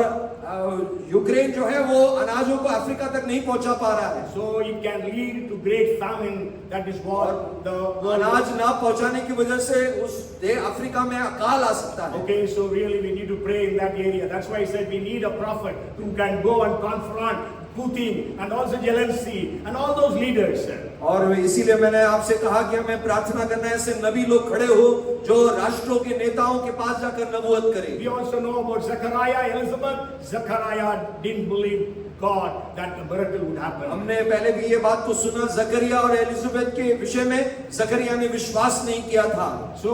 Speaker 1: यूक्रेन जो है वो अनाजों को अफ्रीका तक नहीं पहुंचा पा रहा है।
Speaker 2: So it can lead to great famine. That is what the world.
Speaker 1: अनाज ना पहुंचाने की वजह से उस अफ्रीका में अकाल आ सकता है।
Speaker 2: Okay, so really we need to pray in that area. That's why I said we need a prophet who can go and confront Putin and also Zelensky and all those leaders.
Speaker 1: और इसीलिए मैंने आपसे कहा कि हमें प्रार्थना करना है, ऐसे नबी लोग खड़े हो जो राष्ट्रों के नेताओं के पास जाकर नबूवत करें।
Speaker 2: We also know about Zechariah, Elizabeth. Zechariah didn't believe God that a miracle would happen.
Speaker 1: हमने पहले भी ये बात को सुना जकरिया और एलिजाबेथ के विषय में। जकरिया ने विश्वास नहीं किया था।
Speaker 2: So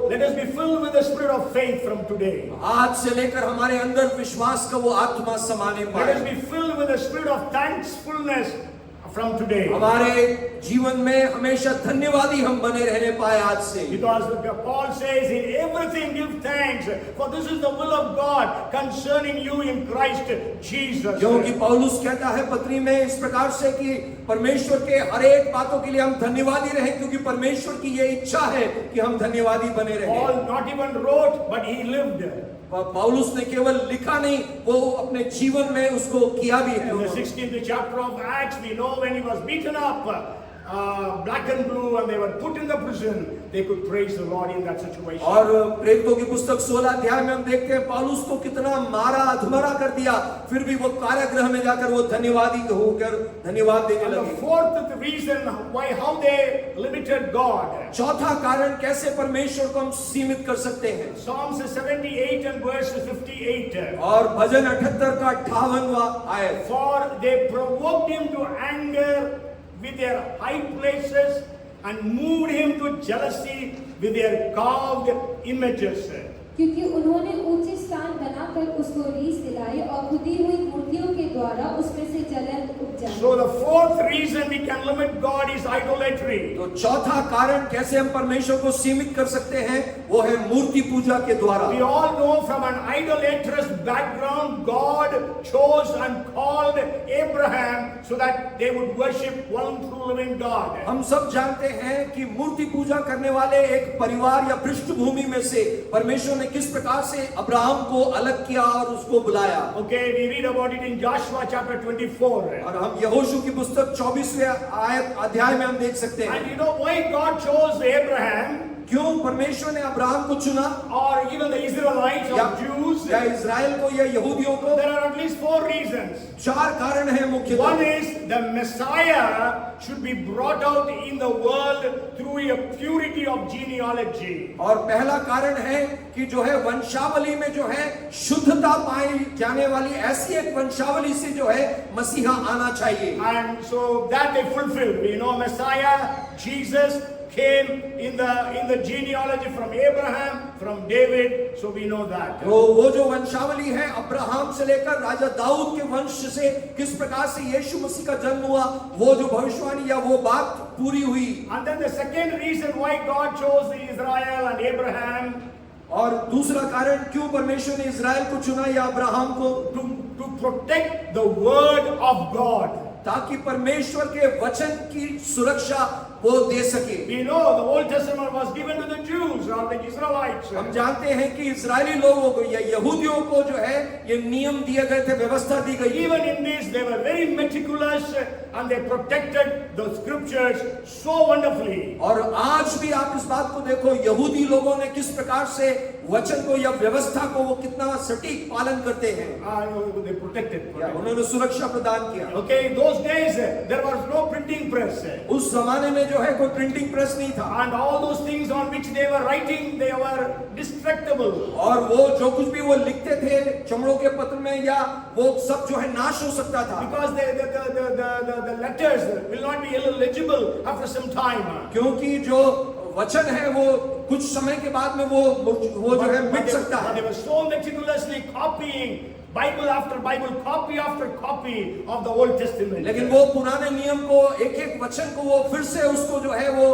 Speaker 2: let us be filled with the spirit of faith from today.
Speaker 1: आज से लेकर हमारे अंदर विश्वास का वो आत्मा समाने
Speaker 2: Let
Speaker 1: पाए।
Speaker 2: us be filled with the spirit of thankfulness from today.
Speaker 1: हमारे जीवन में हमेशा धन्यवादी हम बने रहने पाए आज से।
Speaker 2: Because Paul says, in everything give thanks, for this is the will of God concerning you in Christ Jesus.
Speaker 1: क्योंकि पौलुस कहता है पत्री में इस प्रकार से कि परमेश्वर के हर एक बातों के लिए हम धन्यवादी रहें, क्योंकि परमेश्वर की ये इच्छा है कि हम धन्यवादी बने रहें।
Speaker 2: Paul not even wrote, but he lived.
Speaker 1: पौलुस ने केवल लिखा नहीं, वो अपने जीवन में उसको किया भी है।
Speaker 2: In the 16th chapter of Acts, we know when he was beaten up, black and blue, and they were put in the prison, they could praise the Lord in that situation.
Speaker 1: और प्रेरितों की पुस्तक 16 अध्याय में हम देखते हैं पौलुस को कितना मारा अधमरा कर दिया, फिर भी वो कारागृह में जाकर वो धन्यवादी होकर धन्यवाद देने
Speaker 2: And the
Speaker 1: लगे।
Speaker 2: fourth reason why how they limited God.
Speaker 1: चौथा कारण कैसे परमेश्वर को हम सीमित कर सकते हैं।
Speaker 2: Psalms 78 and verse 58.
Speaker 1: और भजन 78 का 58वां आयत।
Speaker 2: For they provoked him to anger with their high places and moved him to jealousy with their carved images.
Speaker 3: क्योंकि उन्होंने ऊंचे स्थान बनाकर उसको रीस दिलाई और खुदी हुई मूर्तियों के द्वारा उसमें से जलन उपजाई।
Speaker 2: So the fourth reason we can limit God is idolatry.
Speaker 1: तो चौथा कारण कैसे हम परमेश्वर को सीमित कर सकते हैं, वो है मूर्ति पूजा के द्वारा।
Speaker 2: We all know from an idolatrous background, God chose and called Abraham so that they would worship one true living God.
Speaker 1: हम सब जानते हैं कि मूर्ति पूजा करने वाले एक परिवार या पृष्ठभूमि में से परमेश्वर ने किस प्रकार से अब्राहम को अलग किया और उसको बुलाया।
Speaker 2: Okay, we read about it in Joshua chapter 24.
Speaker 1: और हम यहोशू की पुस्तक 24वें आयत अध्याय में हम देख सकते हैं।
Speaker 2: And you know why God chose Abraham?
Speaker 1: क्यों परमेश्वर ने अब्राहम को चुना,
Speaker 2: Or even the Israelites or Jews?
Speaker 1: या इजराइल को या यहूदियों को?
Speaker 2: There are at least 4 reasons.
Speaker 1: 4 कारण हैं मुख्य।
Speaker 2: One is the Messiah should be brought out in the world through a purity of genealogy.
Speaker 1: और पहला कारण है कि जो है वंशावली में जो है शुद्धता पाई जाने वाली ऐसी एक वंशावली से जो है मसीहा आना चाहिए।
Speaker 2: And so that they fulfilled. We know Messiah, Jesus, came in the genealogy from Abraham, from David, so we know that.
Speaker 1: तो वो जो वंशावली है अब्राहम से लेकर राजा दाऊद के वंश से किस प्रकार से यीशु मसीह का जन्म हुआ, वो जो भविष्यवाणी या वो बात पूरी हुई।
Speaker 2: And then the second reason why God chose the Israel and Abraham,
Speaker 1: और दूसरा कारण क्यों परमेश्वर ने इजराइल को चुना या अब्राहम को,
Speaker 2: to protect the word of God.
Speaker 1: ताकि परमेश्वर के वचन की सुरक्षा वो दे सके।
Speaker 2: We know the Old Testament was given to the Jews or the Israelites.
Speaker 1: हम जानते हैं कि इजरायली लोगों को या यहूदियों को जो है ये नियम दिए गए थे, व्यवस्था दी गई।
Speaker 2: Even in this they were very meticulous and they protected the scriptures so wonderfully.
Speaker 1: और आज भी आप इस बात को देखो, यहूदी लोगों ने किस प्रकार से वचन को या व्यवस्था को वो कितना सटीक पालन करते हैं।
Speaker 2: They protected.
Speaker 1: उन्होंने सुरक्षा प्रदान किया।
Speaker 2: Okay, those days there was no printing press.
Speaker 1: उस जमाने में जो है कोई प्रिंटिंग प्रेस नहीं था।
Speaker 2: And all those things on which they were writing, they were destructible.
Speaker 1: और वो जो कुछ भी वो लिखते थे चमड़ों के पत्र में या वो सब जो है नाश हो सकता था।
Speaker 2: Because the letters will not be legible after some time.
Speaker 1: क्योंकि जो वचन है वो कुछ समय के बाद में वो जो है मिट सकता है।
Speaker 2: They were so meticulously copying Bible after Bible, copy after copy of the Old Testament.
Speaker 1: लेकिन वो पुराने नियम को एक एक वचन को वो फिर से उसको जो है वो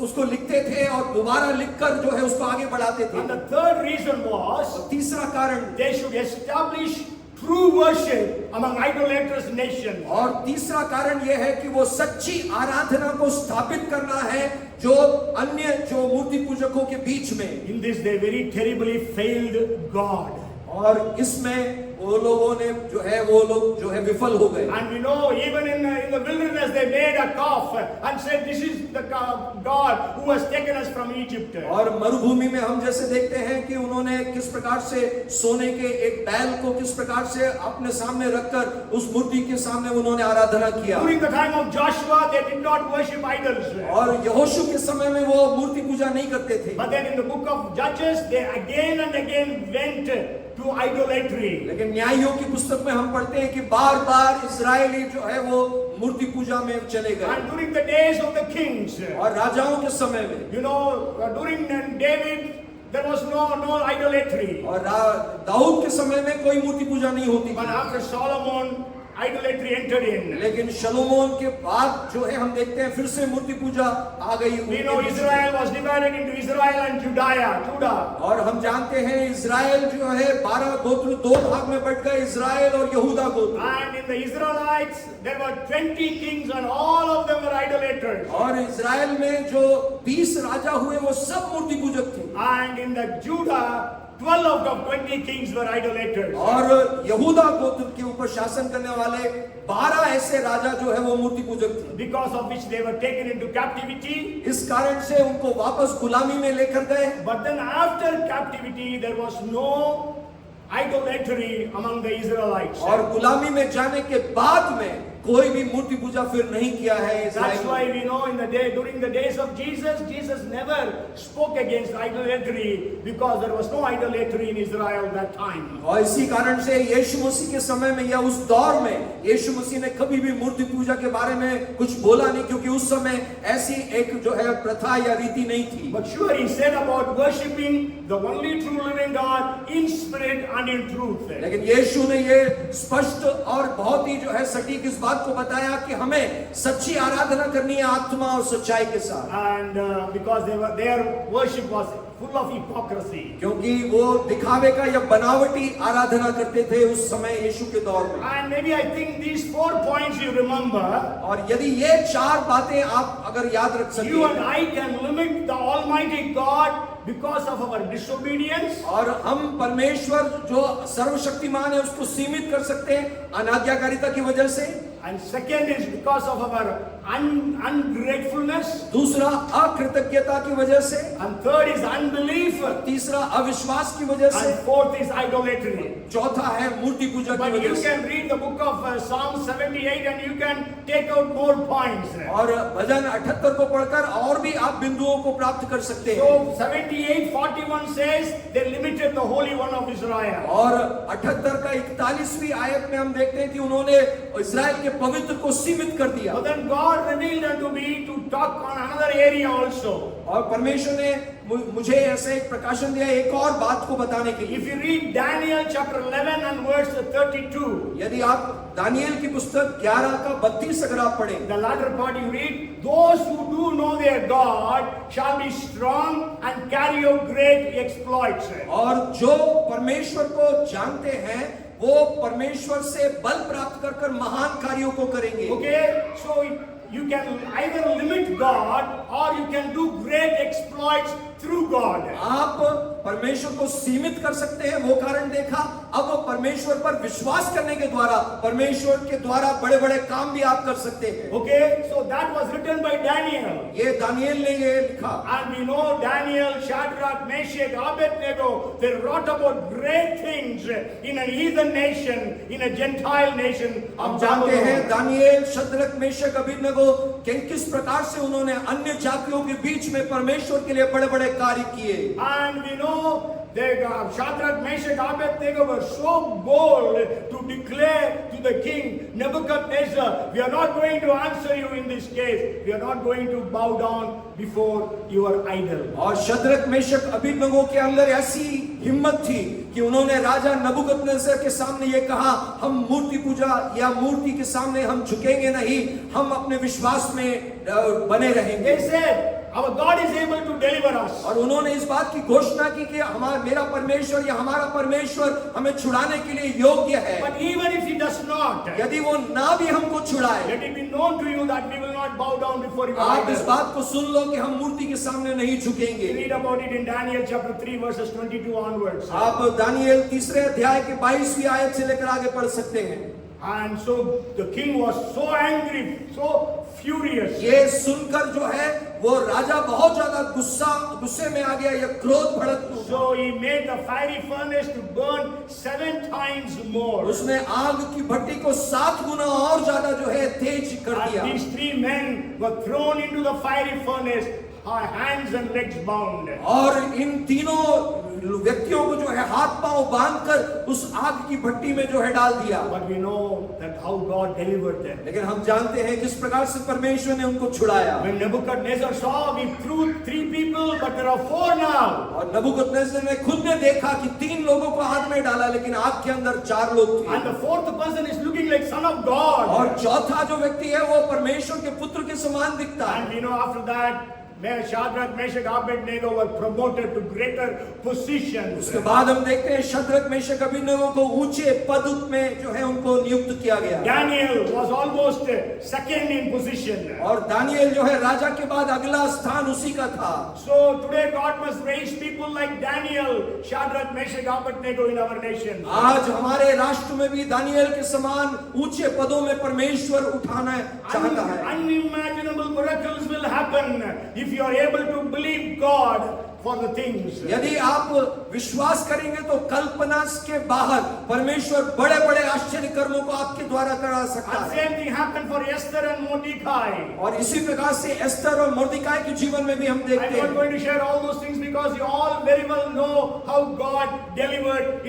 Speaker 1: उसको लिखते थे और दोबारा लिखकर जो है उसको आगे बढ़ाते थे।
Speaker 2: And the third reason was
Speaker 1: तीसरा कारण,
Speaker 2: they should establish true worship among idolatrous nations.
Speaker 1: और तीसरा कारण ये है कि वो सच्ची आराधना को स्थापित करना है जो अन्य जो मूर्ति पूजकों के बीच में।
Speaker 2: In this they very terribly failed God.
Speaker 1: और इसमें वो लोगों ने जो है वो लोग जो है विफल हो गए।
Speaker 2: And we know even in the wilderness they made a calf and said this is the God who has taken us from Egypt.
Speaker 1: और मरुभूमि में हम जैसे देखते हैं कि उन्होंने किस प्रकार से सोने के एक बैल को किस प्रकार से अपने सामने रखकर उस मूर्ति के सामने उन्होंने आराधना किया।
Speaker 2: During the time of Joshua they did not worship idols.
Speaker 1: और यहोशू के समय में वो मूर्ति पूजा नहीं करते थे।
Speaker 2: But then in the book of Judges they again and again went to idolatry.
Speaker 1: लेकिन न्यायियों की पुस्तक में हम पढ़ते हैं कि बार-बार इजरायली जो है वो मूर्ति पूजा में चले गए।
Speaker 2: And during the days of the kings,
Speaker 1: और राजाओं के समय में,
Speaker 2: you know, during David there was no idolatry.
Speaker 1: और दाऊद के समय में कोई मूर्ति पूजा नहीं होती।
Speaker 2: But after Solomon idolatry entered in.
Speaker 1: लेकिन शलोमोन के बाद जो है हम देखते हैं फिर से मूर्ति पूजा आ गई
Speaker 2: We know Israel was divided into Israel and Judah.
Speaker 1: और हम जानते हैं इजराइल जो है 12 गोत्र दो भाग में बट गए, इजराइल और यहूदा गोत्र।
Speaker 2: And in the Israelites there were 20 kings and all of them were idolaters.
Speaker 1: और इजराइल में जो 20 राजा हुए वो सब मूर्ति पूजक थे।
Speaker 2: And in the Judah 12 out of 20 kings were idolaters.
Speaker 1: और यहूदा गोत्र के ऊपर शासन करने वाले 12 ऐसे राजा जो है वो मूर्ति पूजक थे,
Speaker 2: Because of which they were taken into captivity.
Speaker 1: इस कारण से उनको वापस गुलामी में लेकर गए।
Speaker 2: But then after captivity there was no idolatry among the Israelites.
Speaker 1: और गुलामी में जाने के बाद में कोई भी मूर्ति पूजा फिर नहीं किया है
Speaker 2: That's
Speaker 1: इस्राएल
Speaker 2: why
Speaker 1: में।
Speaker 2: we know during the days of Jesus never spoke against idolatry because there was no idolatry in Israel that time.
Speaker 1: और इसी कारण से यीशु मसीह के समय में या उस दौर में यीशु मसीह ने कभी भी मूर्ति पूजा के बारे में कुछ बोला नहीं, क्योंकि उस समय ऐसी एक जो है प्रथा या रीति नहीं थी।
Speaker 2: But sure, he said about worshiping the only true living God in spirit and in truth.
Speaker 1: लेकिन यीशु ने ये स्पष्ट और बहुत ही जो है सटीक इस बात को बताया कि हमें सच्ची आराधना करनी है आत्मा और सच्चाई के साथ।
Speaker 2: And because their worship was full of hypocrisy.
Speaker 1: क्योंकि वो दिखावे का या बनावटी आराधना करते थे उस समय यीशु के दौर में।
Speaker 2: And maybe I think these 4 points you remember,
Speaker 1: और यदि ये 4 बातें आप अगर याद रख सकें,
Speaker 2: you and I can limit the Almighty God because of our disobedience.
Speaker 1: और हम परमेश्वर जो सर्वशक्तिमान है उसको सीमित कर सकते हैं अनाज्ञाकारिता की वजह से।
Speaker 2: And second is because of our ungratefulness.
Speaker 1: दूसरा अकृतज्ञता की वजह से।
Speaker 2: And third is unbelief.
Speaker 1: तीसरा अविश्वास की वजह से।
Speaker 2: And fourth is idolatry.
Speaker 1: चौथा है मूर्ति पूजा की
Speaker 2: But
Speaker 1: वजह
Speaker 2: you
Speaker 1: से।
Speaker 2: can read the book of Psalm 78 and you can take out more points.
Speaker 1: और भजन 78 को पढ़कर और भी आप बिंदुओं को प्राप्त कर सकते हैं।
Speaker 2: So 78:41 says they limited the Holy One of Israel.
Speaker 1: और 78 का 41वीं आयत में हम देखते हैं कि उन्होंने इस्राएल के पवित्र को सीमित कर दिया।
Speaker 2: But then God revealed unto me to talk on another area also.
Speaker 1: और परमेश्वर ने मुझे ऐसे एक प्रकाशन दिया एक और बात को बताने के लिए।
Speaker 2: If you read Daniel chapter 11 and verse 32,
Speaker 1: यदि आप दानियेल की पुस्तक 11 का 32 अगर आप पढ़ें,
Speaker 2: the latter part you read, those who do know their God shall be strong and carry out great exploits.
Speaker 1: और जो परमेश्वर को जानते हैं वो परमेश्वर से बल प्राप्त कर महान कार्यों को करेंगे।
Speaker 2: Okay, so you can either limit God or you can do great exploits through God.
Speaker 1: आप परमेश्वर को सीमित कर सकते हैं, वो कारण देखा। अब परमेश्वर पर विश्वास करने के द्वारा परमेश्वर के द्वारा बड़े बड़े काम भी आप कर सकते हैं।
Speaker 2: Okay, so that was written by Daniel.
Speaker 1: ये दानियेल ने ये लिखा।
Speaker 2: And we know Daniel, Shadrach, Meshach, Abednego, they wrote about great things in a heathen nation, in a Gentile nation.
Speaker 1: हम जानते हैं दानियेल, शद्रक, मेशक, अबेदनगो किस प्रकार से उन्होंने अन्य जातियों के बीच में परमेश्वर के लिए बड़े बड़े कार्य किए।
Speaker 2: And we know Shadrach, Meshach, Abednego were so bold to declare to the king Nebuchadnezzar, we are not going to answer you in this case. We are not going to bow down before your idol.
Speaker 1: और शद्रक, मेशक, अबेदनगो के अंदर ऐसी हिम्मत थी कि उन्होंने राजा नबूकदनेस्सर के सामने ये कहा, हम मूर्ति पूजा या मूर्ति के सामने हम झुकेंगे नहीं, हम अपने विश्वास में बने रहेंगे।
Speaker 2: They said, our God is able to deliver us.
Speaker 1: और उन्होंने इस बात की घोषणा की कि मेरा परमेश्वर या हमारा परमेश्वर हमें छुड़ाने के लिए योग्य है।
Speaker 2: But even if he does not,
Speaker 1: यदि वो ना भी हमको छुड़ाए,
Speaker 2: let it be known to you that we will not bow down before your
Speaker 1: आप इस
Speaker 2: idol.
Speaker 1: बात को सुन लो कि हम मूर्ति के सामने नहीं झुकेंगे।
Speaker 2: Read about it in Daniel chapter 3 verses 22 onwards.
Speaker 1: आप दानियेल 3 अध्याय के 22वीं आयत से लेकर आगे पढ़ सकते हैं।
Speaker 2: And so the king was so angry, so furious.
Speaker 1: ये सुनकर जो है वो राजा बहुत ज्यादा गुस्से में आ गया, या क्रोध भड़क उठा।
Speaker 2: So he made the fiery furnace to burn 7 times more.
Speaker 1: उसने आग की भट्टी को 7 गुना और ज्यादा जो है तेज कर दिया।
Speaker 2: And these 3 men were thrown into the fiery furnace, hands and legs bound.
Speaker 1: और इन तीनों व्यक्तियों को जो है हाथ पांव बांधकर उस आग की भट्टी में जो है डाल दिया।
Speaker 2: But we know that how God delivered them.
Speaker 1: लेकिन हम जानते हैं किस प्रकार से परमेश्वर ने उनको छुड़ाया।
Speaker 2: When Nebuchadnezzar saw, we threw 3 people, but there are 4 now.
Speaker 1: और नबूकदनेस्सर ने खुद ने देखा कि 3 लोगों को आग में डाला, लेकिन आग के अंदर 4 लोग थे।
Speaker 2: And the 4th person is looking like Son of God.
Speaker 1: और चौथा जो व्यक्ति है वो परमेश्वर के पुत्र के समान दिखता है।
Speaker 2: And we know after that, Shadrach, Meshach, Abednego were promoted to greater positions.
Speaker 1: उसके बाद हम देखते हैं शद्रक मेशक अबेदनगो को ऊंचे पद में जो है उनको नियुक्त किया गया।
Speaker 2: Daniel was almost second in position.
Speaker 1: और दानियल जो है राजा के बाद अगला स्थान उसी का था।
Speaker 2: So today God must raise people like Daniel, Shadrach, Meshach, Abednego in our nation.
Speaker 1: आज हमारे राष्ट्र में भी दानियल के समान ऊंचे पदों में परमेश्वर उठाना चाहता है।
Speaker 2: Unimaginable miracles will happen if you are able to believe God for the things.
Speaker 1: यदि आप विश्वास करेंगे तो कल्पना के बाहर परमेश्वर बड़े बड़े आश्चर्य कर्मों को आपके द्वारा करा सकता
Speaker 2: And
Speaker 1: है।
Speaker 2: same thing happened for Esther and Mordecai.
Speaker 1: और इसी प्रकार से एस्तर और मोर्देकाई के जीवन में भी हम
Speaker 2: I'm
Speaker 1: देखते
Speaker 2: not
Speaker 1: हैं।
Speaker 2: going to share all those things because you all very well know how God delivered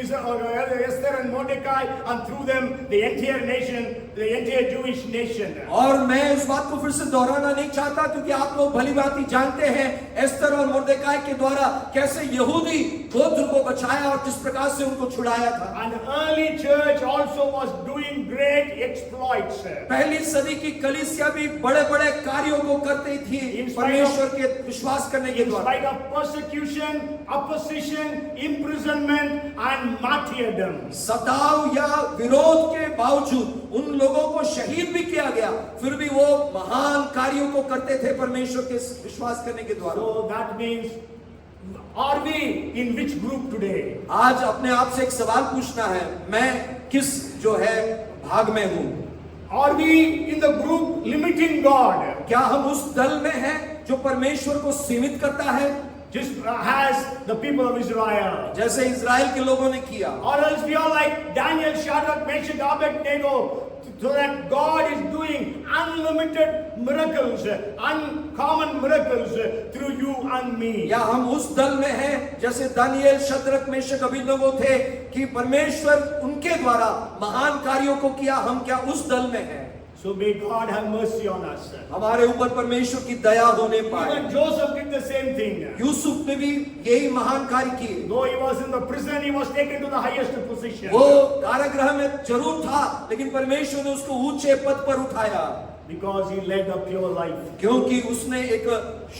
Speaker 2: Esther and Mordecai, and through them the entire nation, the entire Jewish nation.
Speaker 1: और मैं इस बात को फिर से दोहराना नहीं चाहता क्योंकि आप लोग भली भांति जानते हैं एस्तर और मोर्देकाई के द्वारा कैसे यहूदी गोत्र को बचाया और किस प्रकार से उनको छुड़ाया था।
Speaker 2: And the early church also was doing great exploits.
Speaker 1: पहली सदी की कलीसिया भी बड़े बड़े कार्यों को करती थी परमेश्वर के विश्वास करने के
Speaker 2: In
Speaker 1: द्वारा।
Speaker 2: spite of persecution, opposition, imprisonment and martyrdom.
Speaker 1: सताव या विरोध के बावजूद उन लोगों को शहीद भी किया गया, फिर भी वो महान कार्यों को करते थे परमेश्वर के विश्वास करने के द्वारा।
Speaker 2: So that means, are we in which group today?
Speaker 1: आज अपने आप से एक सवाल पूछना है, मैं किस जो है भाग में हूँ?
Speaker 2: Are we in the group limiting God?
Speaker 1: क्या हम उस दल में हैं जो परमेश्वर को सीमित करता है,
Speaker 2: Just as the people of Israel.
Speaker 1: जैसे इजराइल के लोगों ने किया?
Speaker 2: Or else we are like Daniel, Shadrach, Meshach, Abednego, so that God is doing unlimited miracles, uncommon miracles through you and me.
Speaker 1: या हम उस दल में हैं जैसे दानियल, शद्रक, मेशक, अबेदनगो थे कि परमेश्वर उनके द्वारा महान कार्यों को किया, हम क्या उस दल में हैं?
Speaker 2: So may God have mercy on us.
Speaker 1: हमारे ऊपर परमेश्वर की दया होने पाए।
Speaker 2: Even Joseph did the same thing.
Speaker 1: Yusuf ने भी यही महान कार्य किए।
Speaker 2: Though he was in the prison, he was taken to the highest position.
Speaker 1: वो कारागृह में जरूर था, लेकिन परमेश्वर ने उसको ऊंचे पद पर उठाया।
Speaker 2: Because he led a pure life.
Speaker 1: क्योंकि उसने एक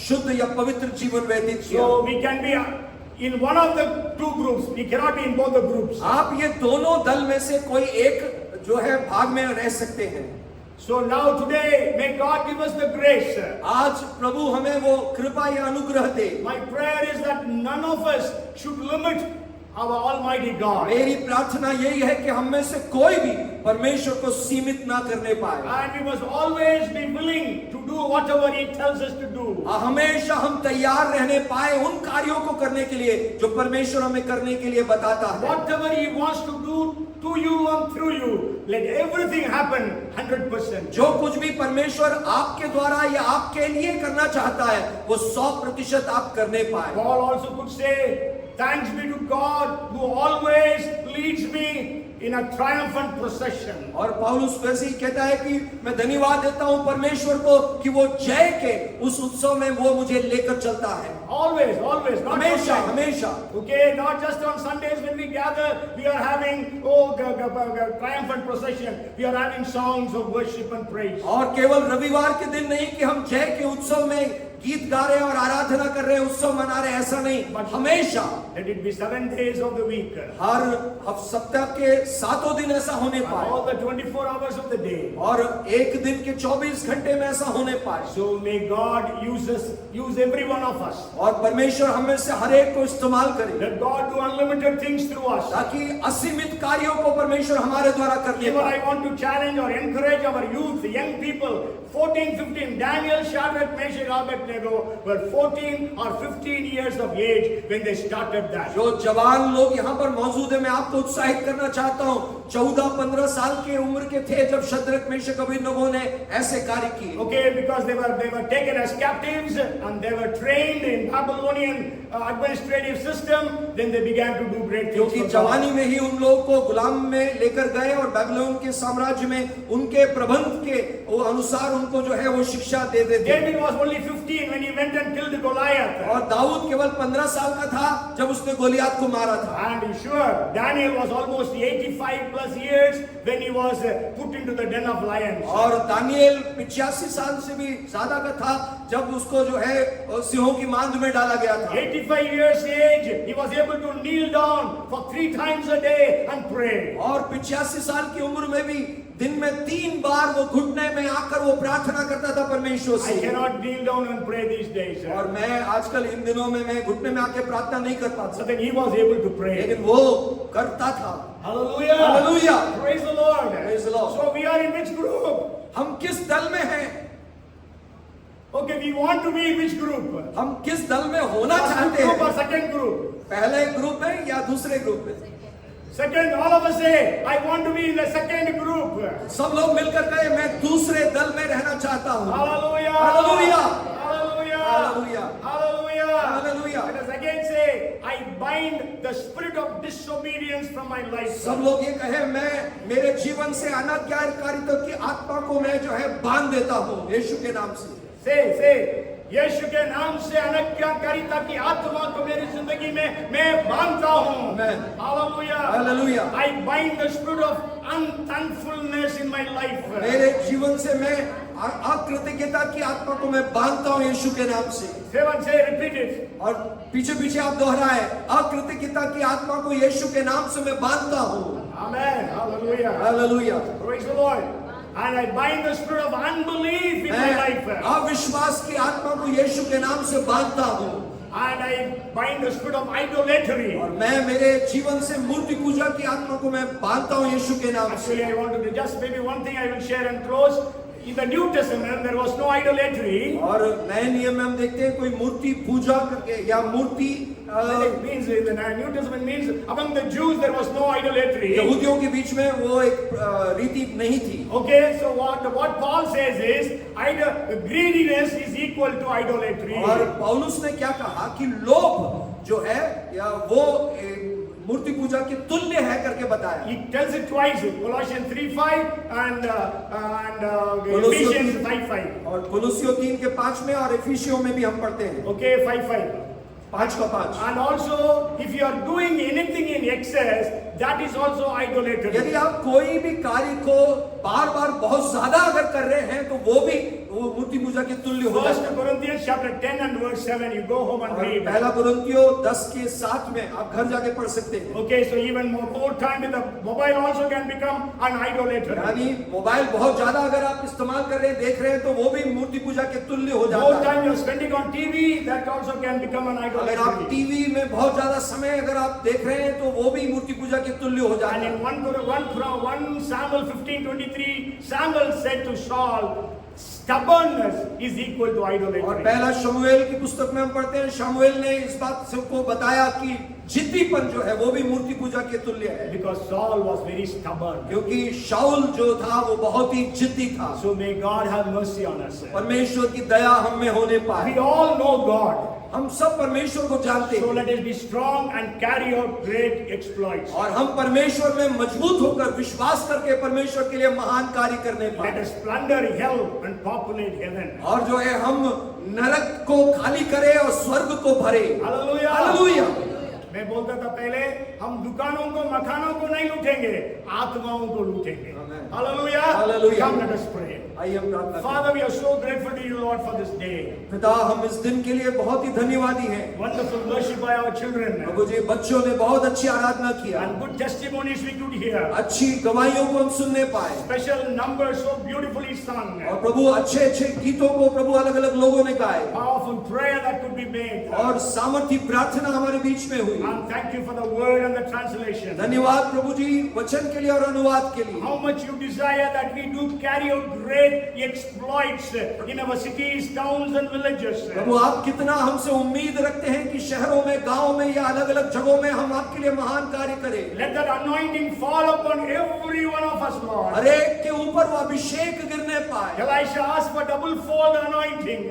Speaker 1: शुद्ध या पवित्र जीवन व्यतीत किया।
Speaker 2: So we can be in one of the two groups. We cannot be in both the groups.
Speaker 1: आप ये दोनों दल में से कोई एक जो है भाग में रह सकते हैं।
Speaker 2: So now today, may God give us the grace.
Speaker 1: आज प्रभु हमें वो कृपा या अनुग्रह दे।
Speaker 2: My prayer is that none of us should limit our Almighty God.
Speaker 1: मेरी प्रार्थना यही है कि हम में से कोई भी परमेश्वर को सीमित ना करने पाए।
Speaker 2: And we must always be willing to do whatever He tells us to do.
Speaker 1: हमेशा हम तैयार रहने पाए उन कार्यों को करने के लिए जो परमेश्वर हमें करने के लिए बताता है।
Speaker 2: Whatever He wants to do to you and through you, let everything happen 100%.
Speaker 1: जो कुछ भी परमेश्वर आपके द्वारा या आपके लिए करना चाहता है वो 100% आप करने पाए।
Speaker 2: Paul also could say, thanks be to God who always leads me in a triumphant procession.
Speaker 1: और पौलुस वैसे ही कहता है कि मैं धन्यवाद देता हूं परमेश्वर को कि वो जय के उस उत्सव में वो मुझे लेकर चलता है।
Speaker 2: Always, always, not
Speaker 1: हमेशा
Speaker 2: sometimes.
Speaker 1: हमेशा।
Speaker 2: Okay, not just on Sundays when we gather, we are having triumphant procession. We are having songs of worship and praise.
Speaker 1: और केवल रविवार के दिन नहीं कि हम जय के उत्सव में गीत गा रहे हैं और आराधना कर रहे हैं, उत्सव मना रहे हैं, ऐसा नहीं, हमेशा
Speaker 2: Let it be 7 days of the week.
Speaker 1: हर सप्ताह के 7 दिन ऐसा होने पाए
Speaker 2: All the 24 hours of the day.
Speaker 1: और एक दिन के 24 घंटे में ऐसा होने पाए।
Speaker 2: So may God use us, use every one of us.
Speaker 1: और परमेश्वर हमें से हर एक को इस्तेमाल करे
Speaker 2: Let God do unlimited things through us.
Speaker 1: ताकि असीमित कार्यों को परमेश्वर हमारे द्वारा करने
Speaker 2: Even
Speaker 1: पाए।
Speaker 2: I want to challenge or encourage our youth, young people, 14, 15, Daniel, Shadrach, Meshach, Abednego. they were 14 or 15 years of age when they started that.
Speaker 1: जो जवान लोग यहाँ पर मौजूद है, मैं आपको उत्साहित करना चाहता हूँ। 14-15 साल के उम्र के थे जब शद्रक मेशक अबेदनगो ने ऐसे कार्य किए।
Speaker 2: Okay, because they were taken as captives and they were trained in Babylonian administrative system. Then they began to do great things.
Speaker 1: क्योंकि जवानी में ही उन लोगों को गुलाम में लेकर गए और बेबीलोन के साम्राज्य में उनके प्रबंध के अनुसार उनको जो है वो शिक्षा दे देते।
Speaker 2: David was only 15 when he went and killed Goliath.
Speaker 1: और दाऊद केवल 15 साल का था जब उसने गोलियात को मारा था।
Speaker 2: And sure, Daniel was almost 85 plus years when he was put into the den of lions.
Speaker 1: और दानियल 85 साल से भी ज्यादा का था जब उसको जो है सिंहों की मांद में डाला गया था।
Speaker 2: 85 years age, he was able to kneel down for 3 times a day and pray.
Speaker 1: और 85 साल की उम्र में भी दिन में 3 बार वो घुटने में आकर वो प्रार्थना करता था परमेश्वर से।
Speaker 2: I cannot kneel down and pray these days.
Speaker 1: और मैं आजकल इन दिनों में मैं घुटने में आके प्रार्थना नहीं कर पाता।
Speaker 2: So then he was able to pray.
Speaker 1: लेकिन वो करता था।
Speaker 2: Hallelujah.
Speaker 1: Hallelujah.
Speaker 2: Praise the Lord.
Speaker 1: Praise the Lord.
Speaker 2: So we are in which group?
Speaker 1: हम किस दल में हैं?
Speaker 2: Okay, we want to be in which group?
Speaker 1: हम किस दल में होना
Speaker 2: First
Speaker 1: चाहते
Speaker 2: group or
Speaker 1: हैं?
Speaker 2: second group?
Speaker 1: पहले ग्रुप में या दूसरे ग्रुप में?
Speaker 2: Second, all of us say, I want to be in the second group.
Speaker 1: सब लोग मिलकर कहे मैं दूसरे दल में रहना चाहता हूँ।
Speaker 2: Hallelujah.
Speaker 1: Hallelujah.
Speaker 2: Hallelujah.
Speaker 1: Hallelujah.
Speaker 2: Hallelujah.
Speaker 1: Hallelujah.
Speaker 2: Let us again say, I bind the spirit of disobedience from my life.
Speaker 1: सब लोग ये कहे मैं मेरे जीवन से अनाज्ञाकारिता की आत्मा को मैं जो है बांध देता हूँ यीशु के नाम से।
Speaker 2: Say, यीशु के नाम से अनाज्ञाकारिता की आत्मा को मेरी जिंदगी में मैं बांधता हूँ।
Speaker 1: Amen.
Speaker 2: Hallelujah.
Speaker 1: Hallelujah.
Speaker 2: I bind the spirit of unthankfulness in my life.
Speaker 1: मेरे जीवन से मैं अकृतज्ञता की आत्मा को मैं बांधता हूँ यीशु के नाम से।
Speaker 2: Say, repeat it.
Speaker 1: और पीछे पीछे आप दोहराए, अकृतज्ञता की आत्मा को यीशु के नाम से मैं बांधता हूँ।
Speaker 2: Amen. Hallelujah.
Speaker 1: Hallelujah.
Speaker 2: Praise the Lord. And I bind the spirit of unbelief in my life.
Speaker 1: अविश्वास की आत्मा को यीशु के नाम से बांधता हूँ।
Speaker 2: And I bind the spirit of idolatry.
Speaker 1: और मैं मेरे जीवन से मूर्ति पूजा की आत्मा को मैं बांधता हूँ यीशु के नाम से।
Speaker 2: Actually, I want to just maybe one thing I will share and close. In the New Testament, there was no idolatry.
Speaker 1: और नए नियम में हम देखते हैं कोई मूर्ति पूजा करके या मूर्ति
Speaker 2: It means in the New Testament means among the Jews there was no idolatry.
Speaker 1: यहूदियों के बीच में वो एक रीति नहीं थी।
Speaker 2: Okay, so what Paul says is greediness is equal to idolatry.
Speaker 1: और पौलुस ने क्या कहा कि लोभ जो है या वो मूर्ति पूजा के तुल्य है करके बताया।
Speaker 2: He tells it twice, Colossians 3:5 and Ephesians 5:5.
Speaker 1: और कोलोसियों 3:5 में और एफिसियों में भी हम पढ़ते हैं।
Speaker 2: Okay, 5:5.
Speaker 1: 5:5।
Speaker 2: And also, if you are doing anything in excess, that is also idolatry.
Speaker 1: यदि आप कोई भी कार्य को बार-बार बहुत ज्यादा अगर कर रहे हैं तो वो भी वो मूर्ति पूजा के तुल्य हो जाता
Speaker 2: 1
Speaker 1: है।
Speaker 2: Corinthians chapter 10 and verse 7. You go home and
Speaker 1: और
Speaker 2: read.
Speaker 1: पहला कुरिन्थियों 10:7 में आप घर जाके पढ़ सकते हैं।
Speaker 2: Okay, so even more time with the mobile also can become an idolater.
Speaker 1: यानी मोबाइल बहुत ज्यादा अगर आप इस्तेमाल कर रहे हैं देख रहे हैं तो वो भी मूर्ति पूजा के तुल्य हो
Speaker 2: More
Speaker 1: जाता है।
Speaker 2: time you are spending on TV, that also can become an
Speaker 1: अगर आप
Speaker 2: idolatry.
Speaker 1: टीवी में बहुत ज्यादा समय अगर आप देख रहे हैं तो वो भी मूर्ति पूजा के तुल्य हो जाता
Speaker 2: And
Speaker 1: है।
Speaker 2: in 1 Samuel 15:23, Samuel said to Saul, stubbornness is equal to
Speaker 1: और
Speaker 2: idolatry.
Speaker 1: पहला शमूएल की पुस्तक में हम पढ़ते हैं शमूएल ने इस बात सबको बताया कि जिद्दीपन जो है वो भी मूर्ति पूजा के तुल्य है।
Speaker 2: Because Saul was very stubborn.
Speaker 1: क्योंकि शाऊल जो था वो बहुत ही जिद्दी था।
Speaker 2: So may God have mercy on us.
Speaker 1: परमेश्वर की दया हम में होने
Speaker 2: We
Speaker 1: पाए।
Speaker 2: all know God.
Speaker 1: हम सब परमेश्वर को जानते
Speaker 2: So
Speaker 1: हैं
Speaker 2: let us be strong and carry out great exploits.
Speaker 1: और हम परमेश्वर में मजबूत होकर विश्वास करके परमेश्वर के लिए महान कार्य करने
Speaker 2: Let
Speaker 1: पाए।
Speaker 2: us plunder hell and populate heaven.
Speaker 1: और जो है हम नरक को खाली करें और स्वर्ग को भरे।
Speaker 2: Hallelujah.
Speaker 1: हालेलुया।
Speaker 2: मैं बोलता था पहले हम दुकानों को मकानों को नहीं लूटेंगे, आत्माओं को लूटेंगे।
Speaker 1: Amen.
Speaker 2: Hallelujah.
Speaker 1: Hallelujah.
Speaker 2: Come, let us pray.
Speaker 1: आइए हम प्रार्थना करें।
Speaker 2: Father, we are so grateful to you, Lord, for this day.
Speaker 1: पिता हम इस दिन के लिए बहुत ही धन्यवादी हैं।
Speaker 2: Wonderful worship by our children.
Speaker 1: प्रभु जी बच्चों ने बहुत अच्छी आराधना किया।
Speaker 2: And good testimonies we could hear.
Speaker 1: अच्छी गवाहियों को हम सुनने पाए
Speaker 2: Special numbers so beautifully sung.
Speaker 1: और प्रभु अच्छे अच्छे गीतों को प्रभु अलग अलग लोगों ने गाए
Speaker 2: Powerful prayer that could be made.
Speaker 1: और सामर्थी प्रार्थना हमारे बीच में हुई।
Speaker 2: And thank you for the word and the translation.
Speaker 1: धन्यवाद प्रभु जी वचन के लिए और अनुवाद के लिए।
Speaker 2: How much much you desire that we do carry out great exploits in our cities, towns and villages.
Speaker 1: प्रभु आप कितना हमसे उम्मीद रखते हैं कि शहरों में, गांवों में या अलग अलग जगहों में हम आपके लिए महान कार्य करें।
Speaker 2: Let that anointing fall upon every one of us, Lord.
Speaker 1: हर एक के ऊपर वो अभिषेक गिरने पाए।
Speaker 2: Elisha asked for double fold anointing.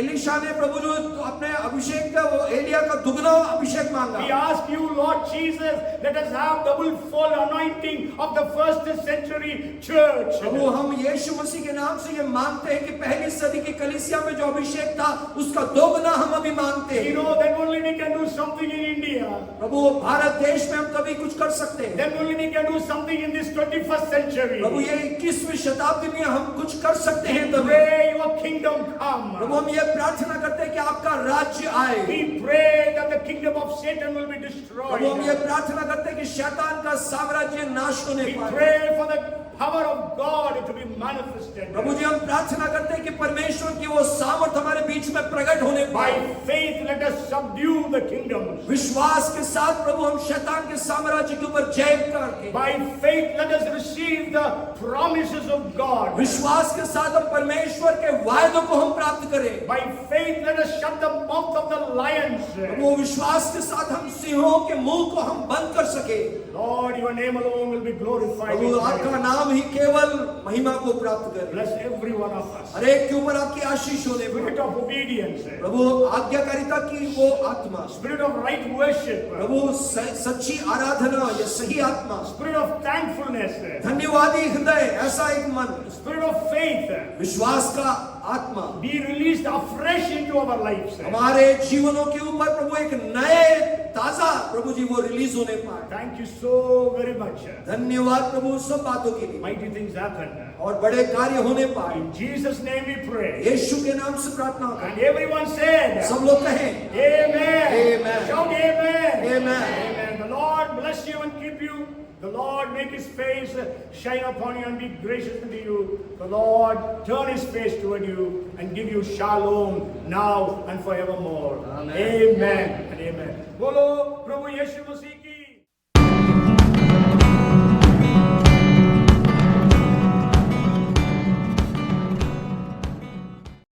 Speaker 1: Elisha ने प्रभु जो अपने अभिषेक का, वो एलिया का दुगना अभिषेक मांगा।
Speaker 2: We ask you, Lord Jesus, let us have double fold anointing of the first century church.
Speaker 1: प्रभु हम यीशु मसीह के नाम से ये मांगते हैं कि पहली सदी की कलीसिया में जो अभिषेक था उसका दोगुना हम अभी मांगते हैं।
Speaker 2: You know, then only we can do something in India.
Speaker 1: प्रभु भारत देश में हम तभी कुछ कर सकते हैं।
Speaker 2: Then only we can do something in this 21st century.
Speaker 1: प्रभु ये 21वीं शताब्दी में हम कुछ कर सकते हैं तभी।
Speaker 2: Pray your kingdom come.
Speaker 1: प्रभु हम ये प्रार्थना करते हैं कि आपका राज्य आए।
Speaker 2: We pray that the kingdom of Satan will be destroyed.
Speaker 1: प्रभु हम ये प्रार्थना करते हैं कि शैतान का साम्राज्य नाश होने
Speaker 2: We
Speaker 1: पाए।
Speaker 2: pray for the power of God to be manifested.
Speaker 1: प्रभु जी हम प्रार्थना करते हैं कि परमेश्वर की वो सामर्थ हमारे बीच में प्रकट होने पाए।
Speaker 2: By faith, let us subdue the kingdoms.
Speaker 1: विश्वास के साथ प्रभु हम शैतान के साम्राज्य के ऊपर जय करके,
Speaker 2: By faith, let us receive the promises of God.
Speaker 1: विश्वास के साथ हम परमेश्वर के वायदों को हम प्राप्त करें।
Speaker 2: By faith, let us shut the mouth of the lions.
Speaker 1: प्रभु विश्वास के साथ हम सिंहों के मुंह को हम बंद कर सके।
Speaker 2: Lord, your name alone will be glorified.
Speaker 1: प्रभु आपका नाम ही केवल महिमा को प्राप्त करे।
Speaker 2: Bless every one of us.
Speaker 1: हर एक के ऊपर आपकी आशीष होने
Speaker 2: Spirit
Speaker 1: पाए।
Speaker 2: of obedience.
Speaker 1: प्रभु आज्ञाकारिता की वो आत्मा,
Speaker 2: Spirit of right worship.
Speaker 1: प्रभु सच्ची आराधना, ये सही आत्मा,
Speaker 2: Spirit of thankfulness.
Speaker 1: धन्यवादी हृदय, ऐसा एक मन,
Speaker 2: Spirit of faith.
Speaker 1: विश्वास का आत्मा
Speaker 2: Be released afresh into our lives.
Speaker 1: हमारे जीवनों के ऊपर प्रभु एक नए ताजा प्रभु जी वो रिलीज होने पाए।
Speaker 2: Thank you so very much.
Speaker 1: धन्यवाद प्रभु सब बातों के लिए,
Speaker 2: Mighty things happen.
Speaker 1: और बड़े कार्य होने पाए।
Speaker 2: In Jesus' name we pray.
Speaker 1: यीशु के नाम से प्रार्थना करें।
Speaker 2: And everyone said,
Speaker 1: सब लोग कहें
Speaker 2: Amen.
Speaker 1: Amen.
Speaker 2: Shout amen.
Speaker 1: Amen.
Speaker 2: Amen. The Lord bless you and keep you. The Lord make his face shine upon you and be gracious unto you. The Lord turn his face toward you and give you shalom now and forevermore. Amen and amen. Bolo Prabhu Yeshu Masih.